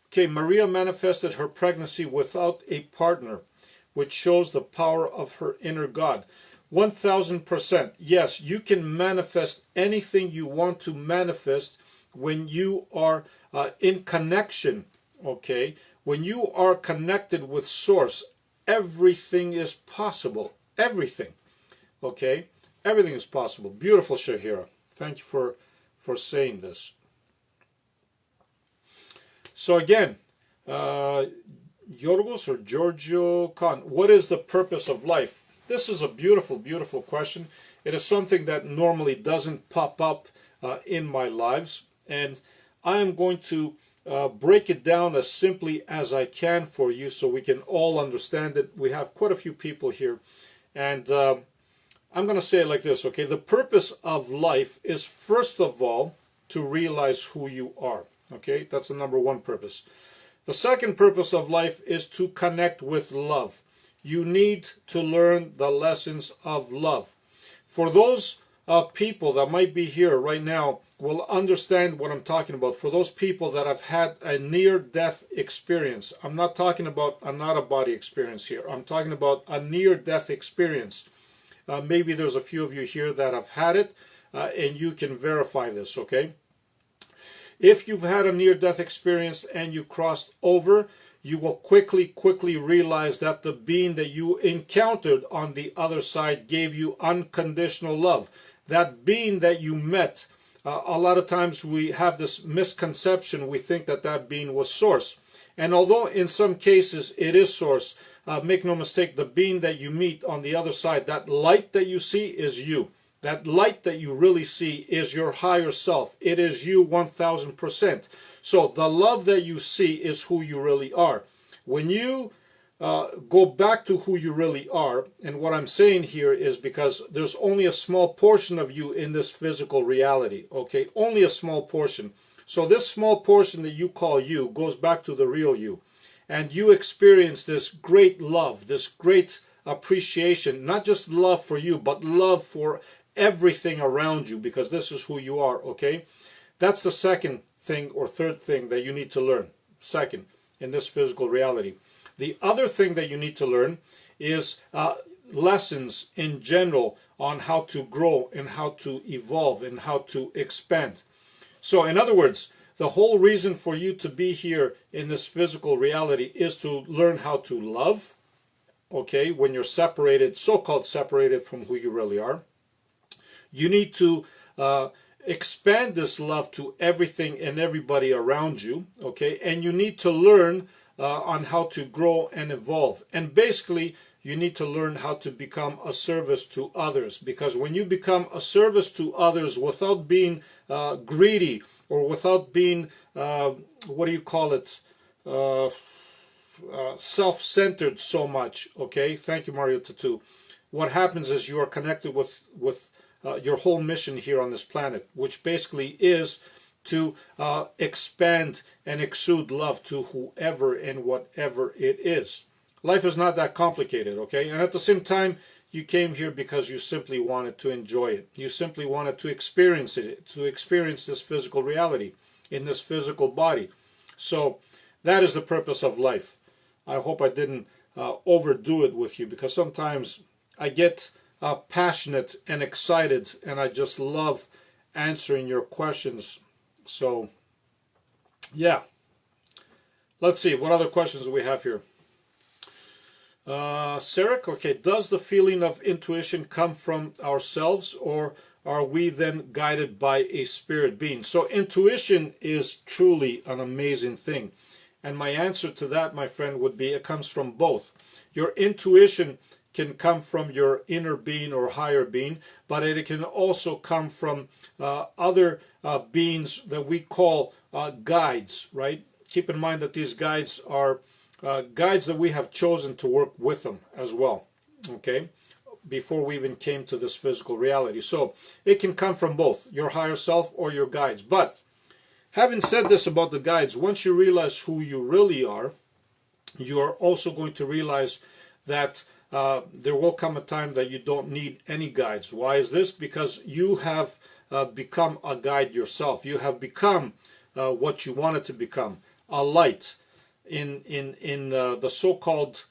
Okay, Maria manifested her pregnancy without a partner, which shows the power of her inner God. 1000%. Yes, you can manifest anything you want to manifest when you are in connection, okay? When you are connected with Source, everything is possible. Everything, okay? Everything is possible. Beautiful, Shahira. Thank you for saying this. So again, Yorgos or Giorgio Khan, what is the purpose of life? This is a beautiful, beautiful question. It is something that normally doesn't pop up in my lives, and I am going to break it down as simply as I can for you so we can all understand it. We have quite a few people here, and I'm going to say it like this, okay? The purpose of life is, first of all, to realize who you are, okay? That's the number one purpose. The second purpose of life is to connect with love. You need to learn the lessons of love. For those people that might be here right now will understand what I'm talking about. For those people that have had a near-death experience, I'm not talking about an out-of-body experience here. I'm talking about a near-death experience. Maybe there's a few of you here that have had it, and you can verify this, okay? If you've had a near-death experience and you crossed over, you will quickly realize that the being that you encountered on the other side gave you unconditional love. That being that you met, a lot of times we have this misconception. We think that that being was Source. And although in some cases it is Source, make no mistake, the being that you meet on the other side, that light that you see is you. That light that you really see is your higher self. It is you 1000%. So the love that you see is who you really are. When you go back to who you really are, and what I'm saying here is because there's only a small portion of you in this physical reality, okay? Only a small portion. So this small portion that you call you goes back to the real you. And you experience this great love, this great appreciation, not just love for you, but love for everything around you, because this is who you are, okay? That's the second thing or third thing that you need to learn, second, in this physical reality. The other thing that you need to learn is lessons in general on how to grow and how to evolve and how to expand. So in other words, the whole reason for you to be here in this physical reality is to learn how to love, okay, when you're separated, so-called separated from who you really are. You need to expand this love to everything and everybody around you, okay, and you need to learn on how to grow and evolve. And basically, you need to learn how to become a service to others, because when you become a service to others without being greedy or without being, what do you call it, self-centered so much, okay, thank you, Mario Tattoo. What happens is you are connected with your whole mission here on this planet, which basically is to expand and exude love to whoever and whatever it is. Life is not that complicated, okay? And at the same time, you came here because you simply wanted to enjoy it. You simply wanted to experience it, to experience this physical reality in this physical body. So that is the purpose of life. I hope I didn't overdo it with you, because sometimes I get passionate and excited, and I just love answering your questions. So, yeah. Let's see, what other questions do we have here? Sarek, okay, does the feeling of intuition come from ourselves, or are we then guided by a spirit being? So intuition is truly an amazing thing. And my answer to that, my friend, would be it comes from both. Your intuition can come from your inner being or higher being, but it can also come from other beings that we call guides, right? Keep in mind that these guides are guides that we have chosen to work with them as well, okay, before we even came to this physical reality. So it can come from both your higher self or your guides. But having said this about the guides, once you realize who you really are, you are also going to realize that there will come a time that you don't need any guides. Why is this? Because you have become a guide yourself. You have become what you wanted to become, a light in the so-called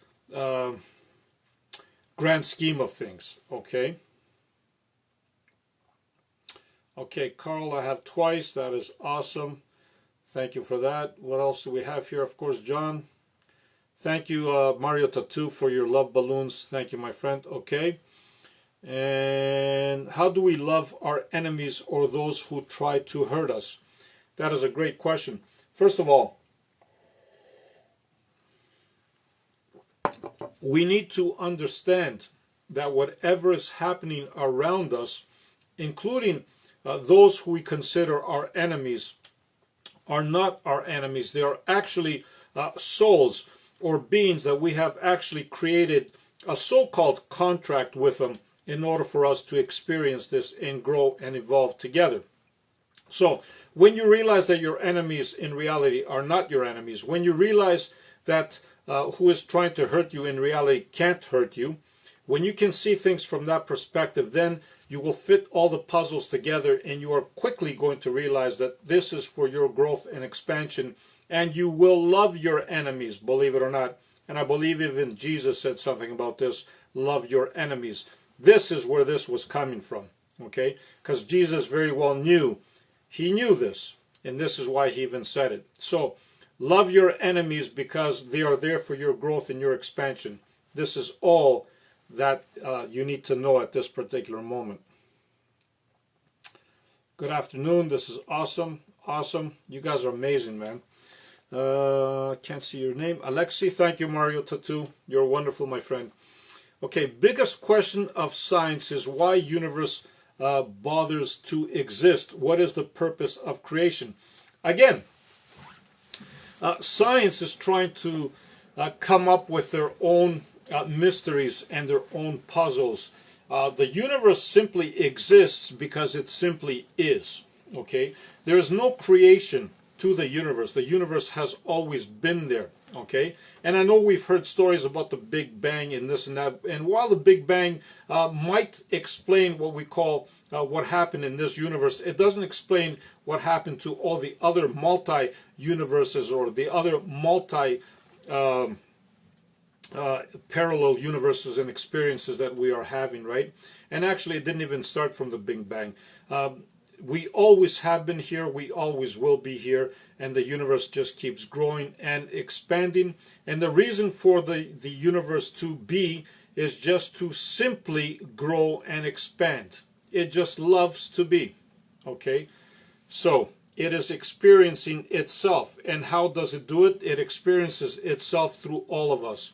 grand scheme of things. Okay. Okay, Carl, I have twice. That is awesome. Thank you for that. What else do we have here? Of course, John. Thank you, Mario Tattoo, for your love balloons. Thank you, my friend. Okay. And how do we love our enemies or those who try to hurt us? That is a great question. First of all, we need to understand that whatever is happening around us, including those who we consider our enemies, are not our enemies. They are actually souls or beings that we have actually created a so-called contract with them in order for us to experience this and grow and evolve together. So when you realize that your enemies in reality are not your enemies, when you realize that who is trying to hurt you in reality can't hurt you, when you can see things from that perspective, then you will fit all the puzzles together, and you are quickly going to realize that this is for your growth and expansion, and you will love your enemies, believe it or not. And I believe even Jesus said something about this, love your enemies. This is where this was coming from, okay? Because Jesus very well knew, he knew this, and this is why he even said it. So, love your enemies because they are there for your growth and your expansion. This is all that you need to know at this particular moment. Good afternoon. This is awesome. Awesome. You guys are amazing, man. Can't see your name. Alexi, thank you, Mario Tattoo. You're wonderful, my friend. Okay, biggest question of science is why universe bothers to exist? What is the purpose of creation? Again, science is trying to come up with their own mysteries and their own puzzles. The universe simply exists because it simply is. Okay, there is no creation to the universe. The universe has always been there. Okay, and I know we've heard stories about the Big Bang and this and that. And while the Big Bang might explain what we call what happened in this universe, it doesn't explain what happened to all the other multi-universes or the other multi parallel universes and experiences that we are having, right? And actually, it didn't even start from the Big Bang. We always have been here, we always will be here, and the universe just keeps growing and expanding. And the reason for the universe to be is just to simply grow and expand. It just loves to be. Okay? So, it is experiencing itself. And how does it do it? It experiences itself through all of us.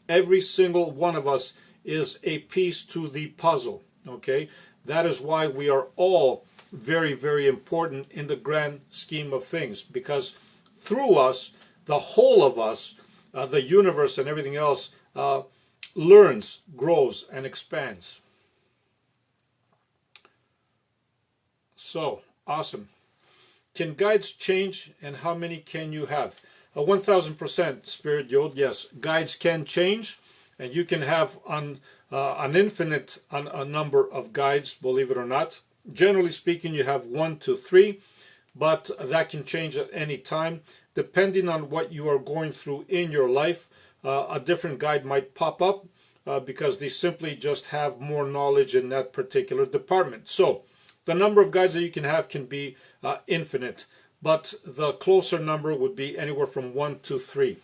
Every single one of us is a piece to the puzzle. Okay? That is why we are all very, very important in the grand scheme of things, because through us, the whole of us, the universe and everything else, learns, grows, and expands. So, awesome. Can guides change, and how many can you have? 1000% Spirit Yod, yes. Guides can change, and you can have an infinite a number of guides, believe it or not. Generally speaking, you have 1 to 3, but that can change at any time. Depending on what you are going through in your life, a different guide might pop up because they simply just have more knowledge in that particular department. So, the number of guides that you can have can be infinite, but the closer number would be anywhere from 1 to 3.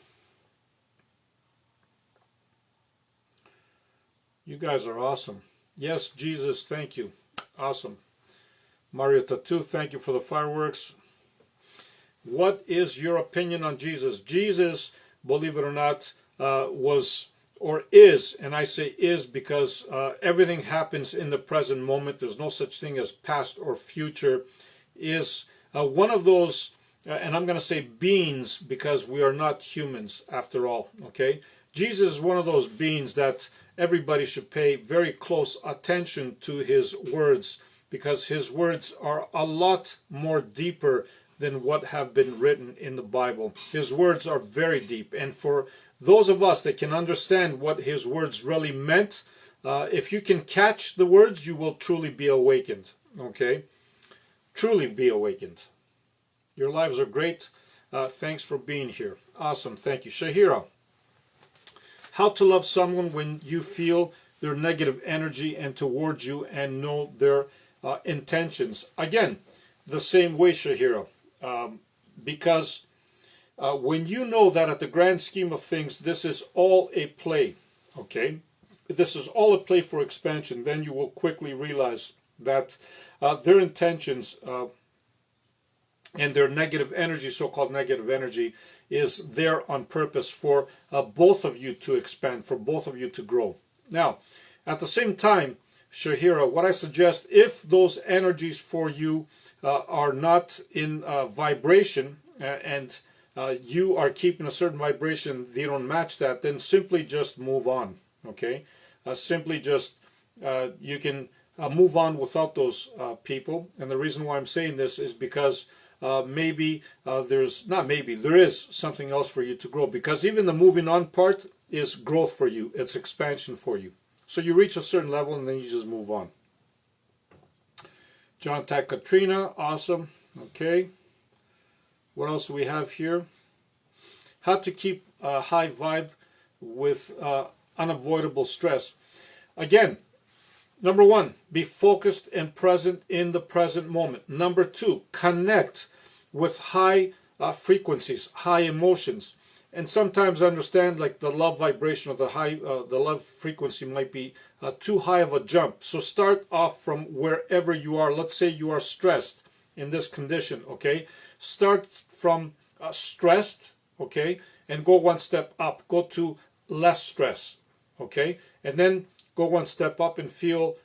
You guys are awesome. Yes, Jesus, thank you. Awesome. Mario Tattoo, thank you for the fireworks. What is your opinion on Jesus? Jesus, believe it or not, was or is, and I say is because everything happens in the present moment. There's no such thing as past or future. Is one of those, and I'm going to say beings because we are not humans after all, okay? Jesus is one of those beings that everybody should pay very close attention to his words, because his words are a lot more deeper than what have been written in the Bible. His words are very deep, and for those of us that can understand what his words really meant, if you can catch the words, you will truly be awakened, okay? Truly be awakened. Your lives are great. Thanks for being here. Awesome, thank you. Shahira, how to love someone when you feel their negative energy and towards you and know their intentions. Again, the same way, Shahira, because when you know that at the grand scheme of things, this is all a play, okay? This is all a play for expansion, then you will quickly realize that their intentions and their negative energy, so-called negative energy, is there on purpose for both of you to expand, for both of you to grow. Now, at the same time, Shahira, what I suggest, if those energies for you are not in vibration and you are keeping a certain vibration, they don't match that, then simply just move on, okay? Simply just, you can move on without those people. And the reason why I'm saying this is because maybe there is something else for you to grow, because even the moving on part is growth for you, it's expansion for you. So you reach a certain level and then you just move on. John Tack Katrina, awesome. Okay. What else do we have here? How to keep a high vibe with unavoidable stress. Again, number 1, be focused and present in the present moment. Number 2, connect with high frequencies, high emotions. And sometimes understand, like the love vibration or the love frequency might be too high of a jump. So start off from wherever you are. Let's say you are stressed in this condition, okay? Start from stressed, okay? And go one step up. Go to less stress, okay? And then go one step up and feel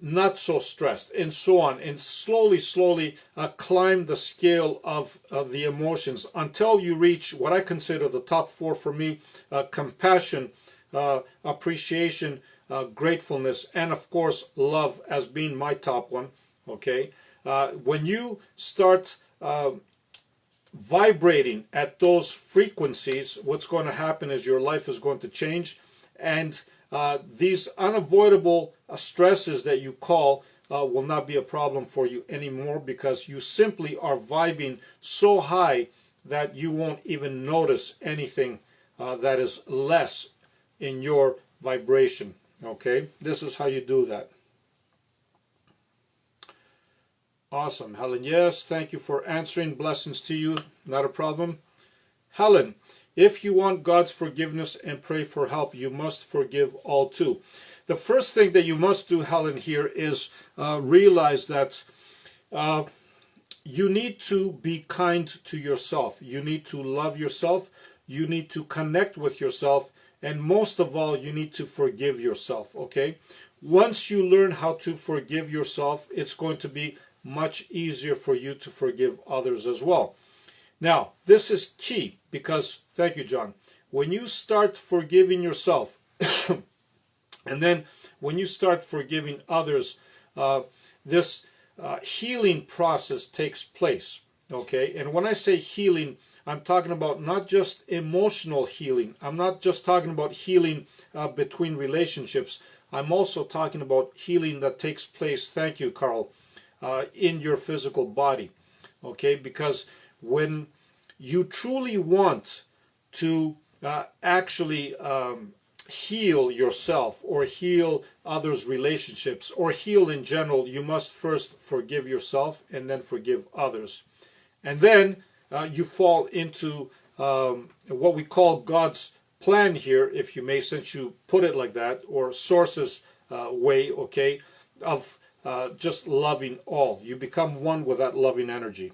not so stressed, and so on, and slowly climb the scale of the emotions until you reach what I consider the top four for me: compassion, appreciation, gratefulness, and of course love as being my top one. Okay, when you start vibrating at those frequencies, what's going to happen is your life is going to change, and these unavoidable stresses that you call will not be a problem for you anymore, because you simply are vibing so high that you won't even notice anything that is less in your vibration. Okay, this is how you do that. Awesome, Helen. Yes, thank you for answering. Blessings to you. Not a problem. Helen, if you want God's forgiveness and pray for help, you must forgive all too. The first thing that you must do, Helen, here is realize that you need to be kind to yourself. You need to love yourself. You need to connect with yourself. And most of all, you need to forgive yourself, okay? Once you learn how to forgive yourself, it's going to be much easier for you to forgive others as well. Now, this is key because, thank you, John, when you start forgiving yourself, and then when you start forgiving others, this healing process takes place, okay? And when I say healing, I'm talking about not just emotional healing. I'm not just talking about healing between relationships. I'm also talking about healing that takes place, thank you, Carl, in your physical body, okay? Because when you truly want to actually heal yourself or heal others' relationships or heal in general, you must first forgive yourself and then forgive others. And then you fall into what we call God's plan here, if you may, since you put it like that, or source's way, okay, of just loving all. You become one with that loving energy.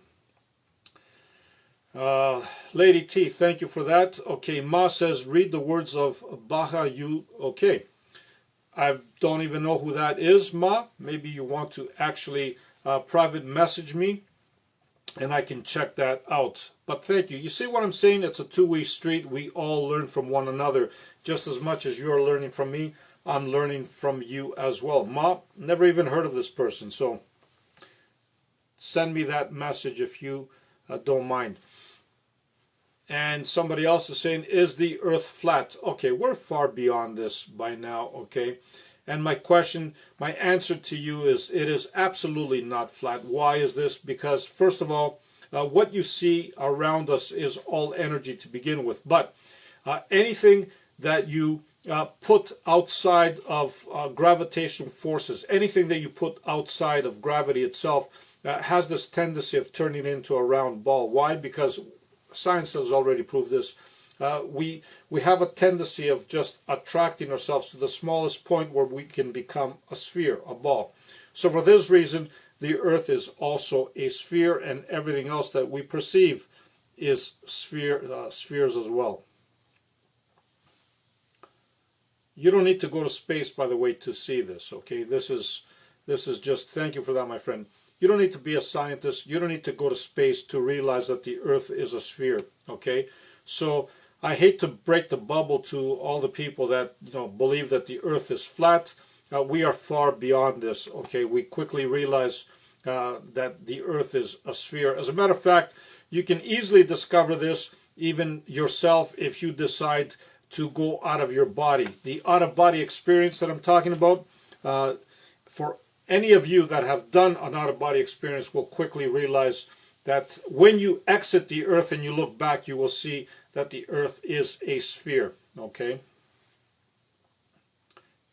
Lady T, thank you for that. Okay, Ma says, read the words of Baha Yu. Okay, I don't even know who that is, Ma. Maybe you want to actually private message me, and I can check that out. But thank you. You see what I'm saying? It's a two-way street. We all learn from one another. Just as much as you're learning from me, I'm learning from you as well. Ma, never even heard of this person, so send me that message if you don't mind. And somebody else is saying, is the earth flat? Okay, we're far beyond this by now, okay? And my answer to you is, it is absolutely not flat. Why is this? Because, first of all, what you see around us is all energy to begin with. But anything that you put outside of gravitational forces, anything that you put outside of gravity itself, has this tendency of turning into a round ball. Why? Because science has already proved this. We have a tendency of just attracting ourselves to the smallest point where we can become a sphere, a ball. So for this reason, the earth is also a sphere, and everything else that we perceive is spheres as well. You don't need to go to space, by the way, to see this, okay? This is just, thank you for that, my friend. You don't need to be a scientist. You don't need to go to space to realize that the earth is a sphere, okay? So I hate to break the bubble to all the people that believe that the earth is flat. We are far beyond this, okay? We quickly realize that the earth is a sphere. As a matter of fact, you can easily discover this even yourself if you decide to go out of your body. The out-of-body experience that I'm talking about, for any of you that have done an out-of-body experience will quickly realize that when you exit the earth and you look back, you will see that the earth is a sphere, okay?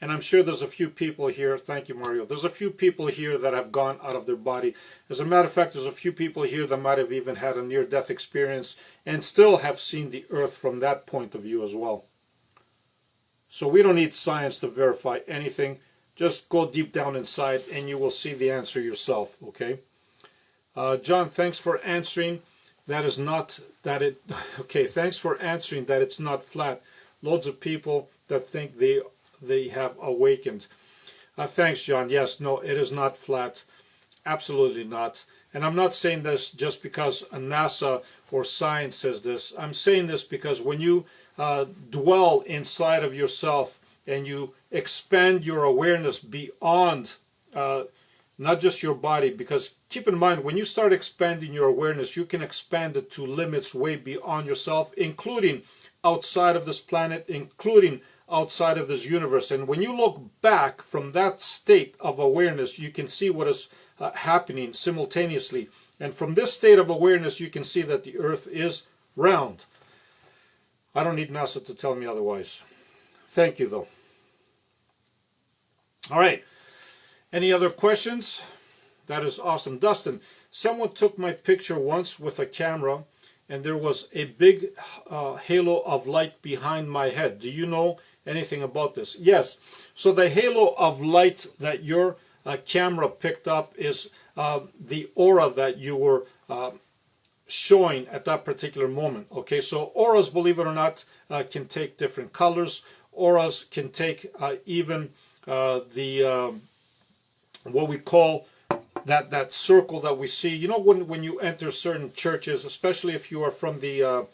And I'm sure there's a few people here, thank you, Mario, there's a few people here that have gone out of their body. As a matter of fact, there's a few people here that might have even had a near-death experience and still have seen the earth from that point of view as well. So we don't need science to verify anything. Just go deep down inside and you will see the answer yourself, okay? John, thanks for answering thanks for answering that it's not flat. Loads of people that think they have awakened. Thanks, John. Yes, no, it is not flat. Absolutely not. And I'm not saying this just because NASA or science says this. I'm saying this because when you dwell inside of yourself and you expand your awareness beyond not just your body, because keep in mind, when you start expanding your awareness, you can expand it to limits way beyond yourself, including outside of this planet, including outside of this universe. And when you look back from that state of awareness, you can see what is happening simultaneously. And from this state of awareness, you can see that the earth is round. I don't need NASA to tell me otherwise. Thank you, though. All right. Any other questions? That is awesome. Dustin, someone took my picture once with a camera, and there was a big halo of light behind my head. Do you know anything about this? Yes. So the halo of light that your camera picked up is the aura that you were showing at that particular moment. Okay, so auras, believe it or not, can take different colors. Auras can take even the what we call that circle that we see. You know, when you enter certain churches, especially if you are from the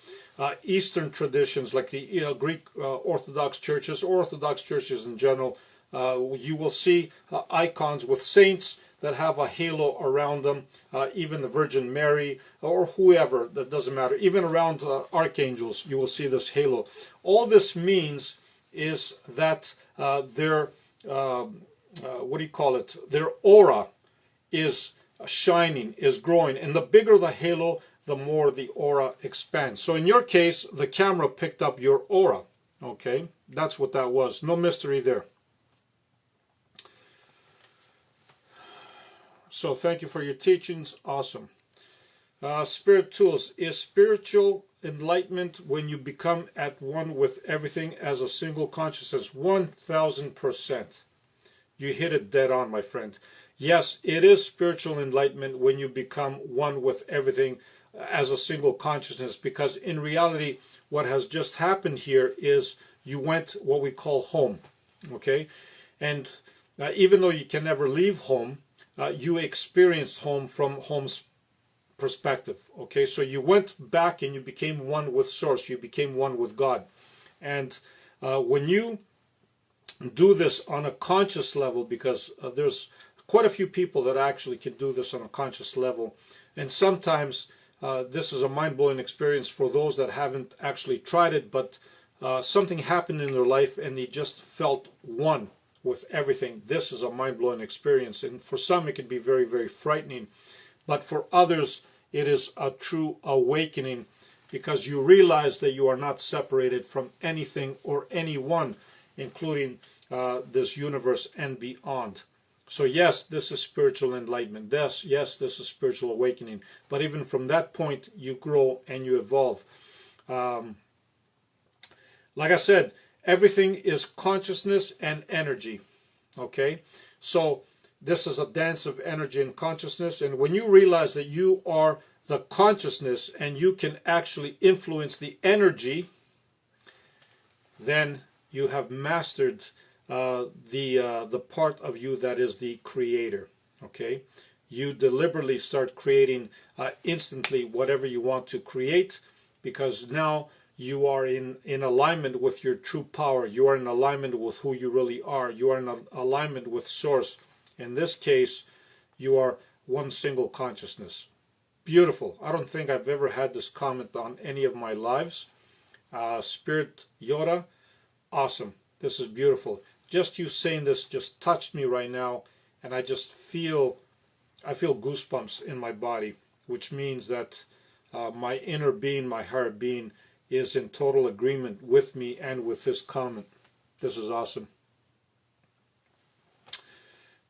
Eastern traditions, like the Greek Orthodox churches, or Orthodox churches in general, you will see icons with saints that have a halo around them, even the Virgin Mary or whoever, that doesn't matter. Even around archangels, you will see this halo. All this means is that their what do you call it? Their aura is shining, is growing, and the bigger the halo, the more the aura expands. So in your case, the camera picked up your aura. Okay, that's what that was. No mystery there. So thank you for your teachings. Awesome. Spirit tools. Is spiritual enlightenment when you become at one with everything as a single consciousness? 1000%. You hit it dead on, my friend. Yes, it is spiritual enlightenment when you become one with everything as a single consciousness, because in reality, what has just happened here is you went what we call home. Okay? And even though you can never leave home, you experienced home from home's perspective. Okay, so you went back and you became one with Source. You became one with God. And when you do this on a conscious level, because there's quite a few people that actually can do this on a conscious level, and sometimes this is a mind-blowing experience for those that haven't actually tried it, but something happened in their life and they just felt one with everything. This is a mind-blowing experience, and for some it can be very, very frightening, but for others it is a true awakening, because you realize that you are not separated from anything or anyone, including this universe and beyond. So yes, this is spiritual enlightenment. Yes, this is spiritual awakening. But even from that point, you grow and you evolve. Like I said, everything is consciousness and energy. Okay? So this is a dance of energy and consciousness. And when you realize that you are the consciousness and you can actually influence the energy, then you have mastered the part of you that is the creator. Okay, you deliberately start creating instantly whatever you want to create, because now you are in alignment with your true power. You are in alignment with who you really are. You are in alignment with Source. In this case, you are one single consciousness. Beautiful. I don't think I've ever had this comment on any of my lives. Spirit Yoda, awesome. This is beautiful. Just you saying this just touched me right now, and I feel goosebumps in my body, which means that my inner being, my higher being, is in total agreement with me and with this comment. This is awesome.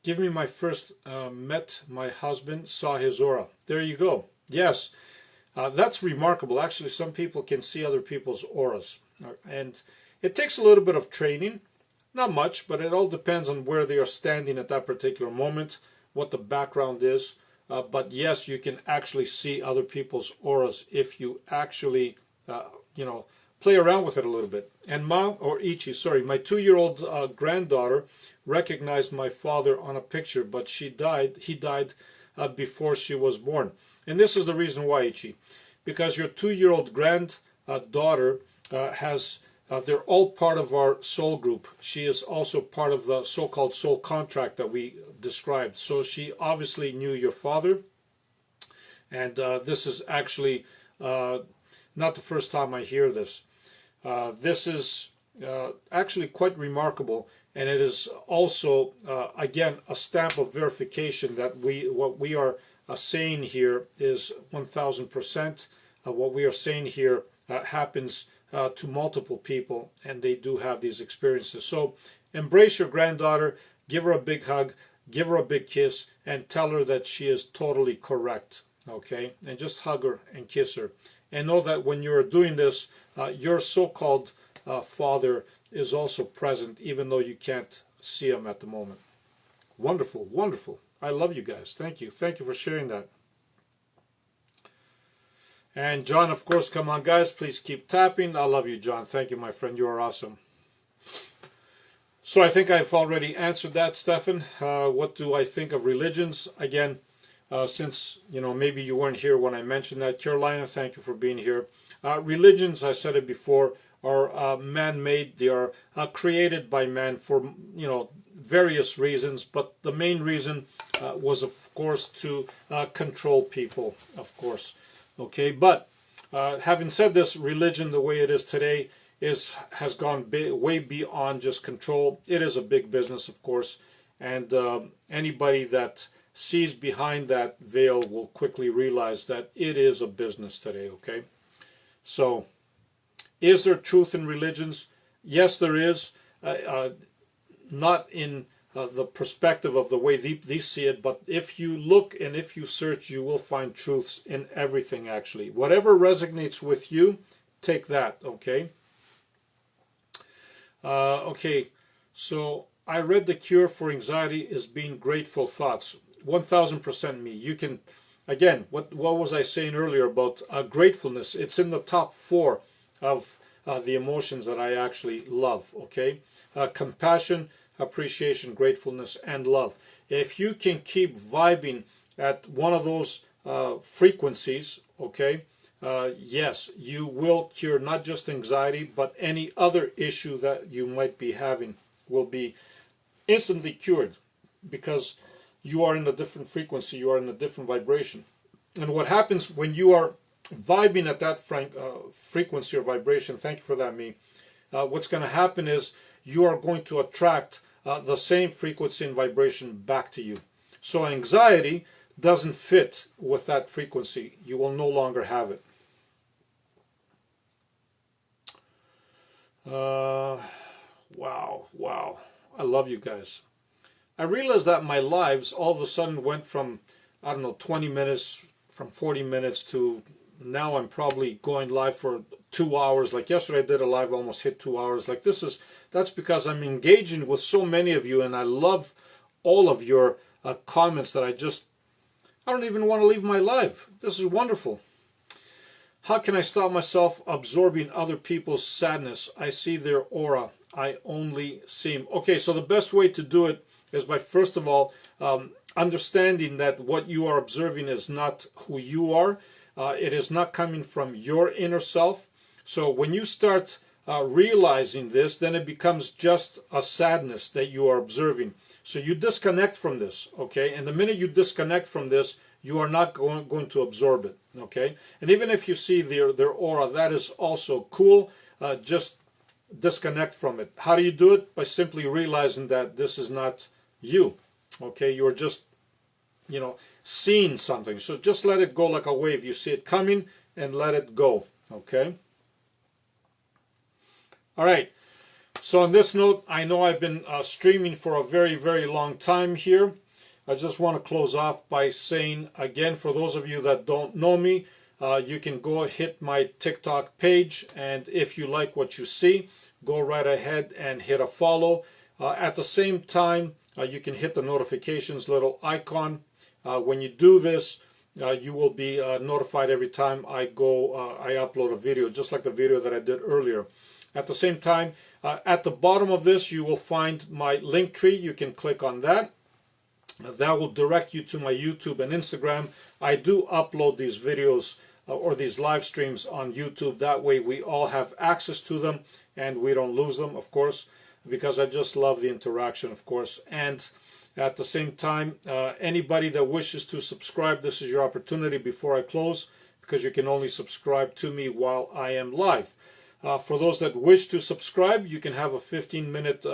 Give me my first met my husband, saw his aura. There you go. Yes, that's remarkable. Actually, some people can see other people's auras, and it takes a little bit of training. Not much, but it all depends on where they are standing at that particular moment, what the background is. But yes, you can actually see other people's auras if you actually, play around with it a little bit. And Ichi, sorry, my 2-year-old granddaughter recognized my father on a picture, but he died before she was born. And this is the reason why, Ichi, because your 2-year-old granddaughter they're all part of our soul group. She is also part of the so-called soul contract that we described. So she obviously knew your father, and this is actually not the first time I hear this. This is actually quite remarkable, and it is also, again, a stamp of verification that what we are saying here is 1000%. What we are saying here happens to multiple people, and they do have these experiences. So embrace your granddaughter, give her a big hug, give her a big kiss, and tell her that she is totally correct. Okay? And just hug her and kiss her. And know that when you're doing this, your so-called father is also present, even though you can't see him at the moment. Wonderful, wonderful. I love you guys. Thank you. Thank you for sharing that. And John, of course, come on, guys. Please keep tapping. I love you, John. Thank you, my friend. You are awesome. So I think I've already answered that, Stefan. What do I think of religions? Again, since, maybe you weren't here when I mentioned that. Carolina, thank you for being here. Religions, I said it before, are man-made. They are created by man for, various reasons. But the main reason was, of course, to control people, of course. Okay, but having said this, religion, the way it is today, has gone way beyond just control. It is a big business, of course, and anybody that sees behind that veil will quickly realize that it is a business today, okay? So, is there truth in religions? Yes, there is. Not in the perspective of the way they see it, but if you look and if you search, you will find truths in everything, actually. Whatever resonates with you, take that, okay? Okay, so I read the cure for anxiety is being grateful thoughts. 1000% me. You can, again, what was I saying earlier about gratefulness? It's in the top 4 of the emotions that I actually love, okay? Compassion, appreciation, gratefulness, and love. If you can keep vibing at one of those frequencies, okay, yes, you will cure not just anxiety, but any other issue that you might be having will be instantly cured, because you are in a different frequency, you are in a different vibration. And what happens when you are vibing at that frequency or vibration, thank you for that, me, what's going to happen is you are going to attract the same frequency and vibration back to you. So anxiety doesn't fit with that frequency. You will no longer have it. Wow. I love you guys. I realized that my lives all of a sudden went from, 20 minutes, from 40 minutes to now I'm probably going live for 2 hours. Like yesterday I did a live, almost hit 2 hours. Like that's because I'm engaging with so many of you, and I love all of your comments that I don't even want to leave my live. This is wonderful. How can I stop myself absorbing other people's sadness? I see their aura. I only see them. Okay, so the best way to do it is by, first of all, understanding that what you are observing is not who you are. It is not coming from your inner self. So when you start realizing this, then it becomes just a sadness that you are observing. So you disconnect from this, okay? And the minute you disconnect from this, you are not going to absorb it, okay? And even if you see their aura, that is also cool. Just disconnect from it. How do you do it? By simply realizing that this is not you, okay? You're just, seeing something. So just let it go like a wave. You see it coming and let it go, okay? All right. So on this note, I know I've been streaming for a very, very long time here. I just want to close off by saying, again, for those of you that don't know me, you can go hit my TikTok page, and if you like what you see, go right ahead and hit a follow. At the same time, you can hit the notifications little icon. When you do this, you will be notified every time I upload a video, just like the video that I did earlier. At the same time, at the bottom of this, you will find my link tree. You can click on that. That will direct you to my YouTube and Instagram. I do upload these videos or these live streams on YouTube. That way we all have access to them and we don't lose them, of course, because I just love the interaction, of course. And at the same time, anybody that wishes to subscribe, this is your opportunity before I close, because you can only subscribe to me while I am live. For those that wish to subscribe, you can have a 15-minute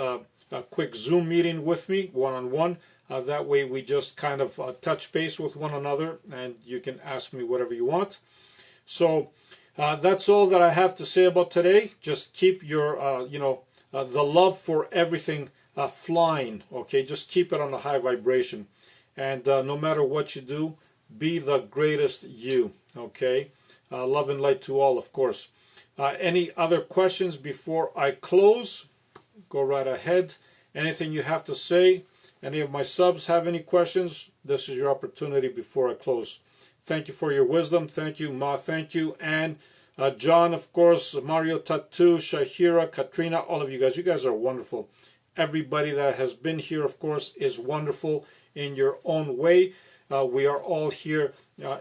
quick Zoom meeting with me, one-on-one. That way we just kind of touch base with one another, and you can ask me whatever you want. So that's all that I have to say about today. Just keep your, the love for everything flying, okay? Just keep it on a high vibration. And no matter what you do, be the greatest you, okay? Love and light to all, of course. Any other questions before I close? Go right ahead. Anything you have to say? Any of my subs have any questions? This is your opportunity before I close. Thank you for your wisdom. Thank you, Ma. Thank you. And John, of course, Mario Tattoo, Shahira, Katrina, all of you guys. You guys are wonderful. Everybody that has been here, of course, is wonderful in your own way. We are all here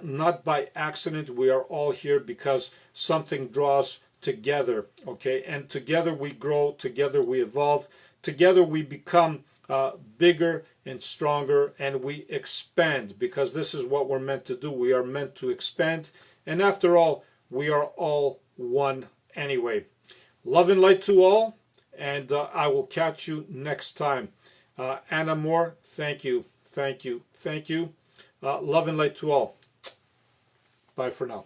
not by accident. We are all here because something draws together, okay? And together we grow, together we evolve, together we become bigger and stronger, and we expand, because this is what we're meant to do. We are meant to expand, and after all, we are all one anyway. Love and light to all, and I will catch you next time. Anna Moore, thank you, thank you, thank you. Love and light to all. Bye for now.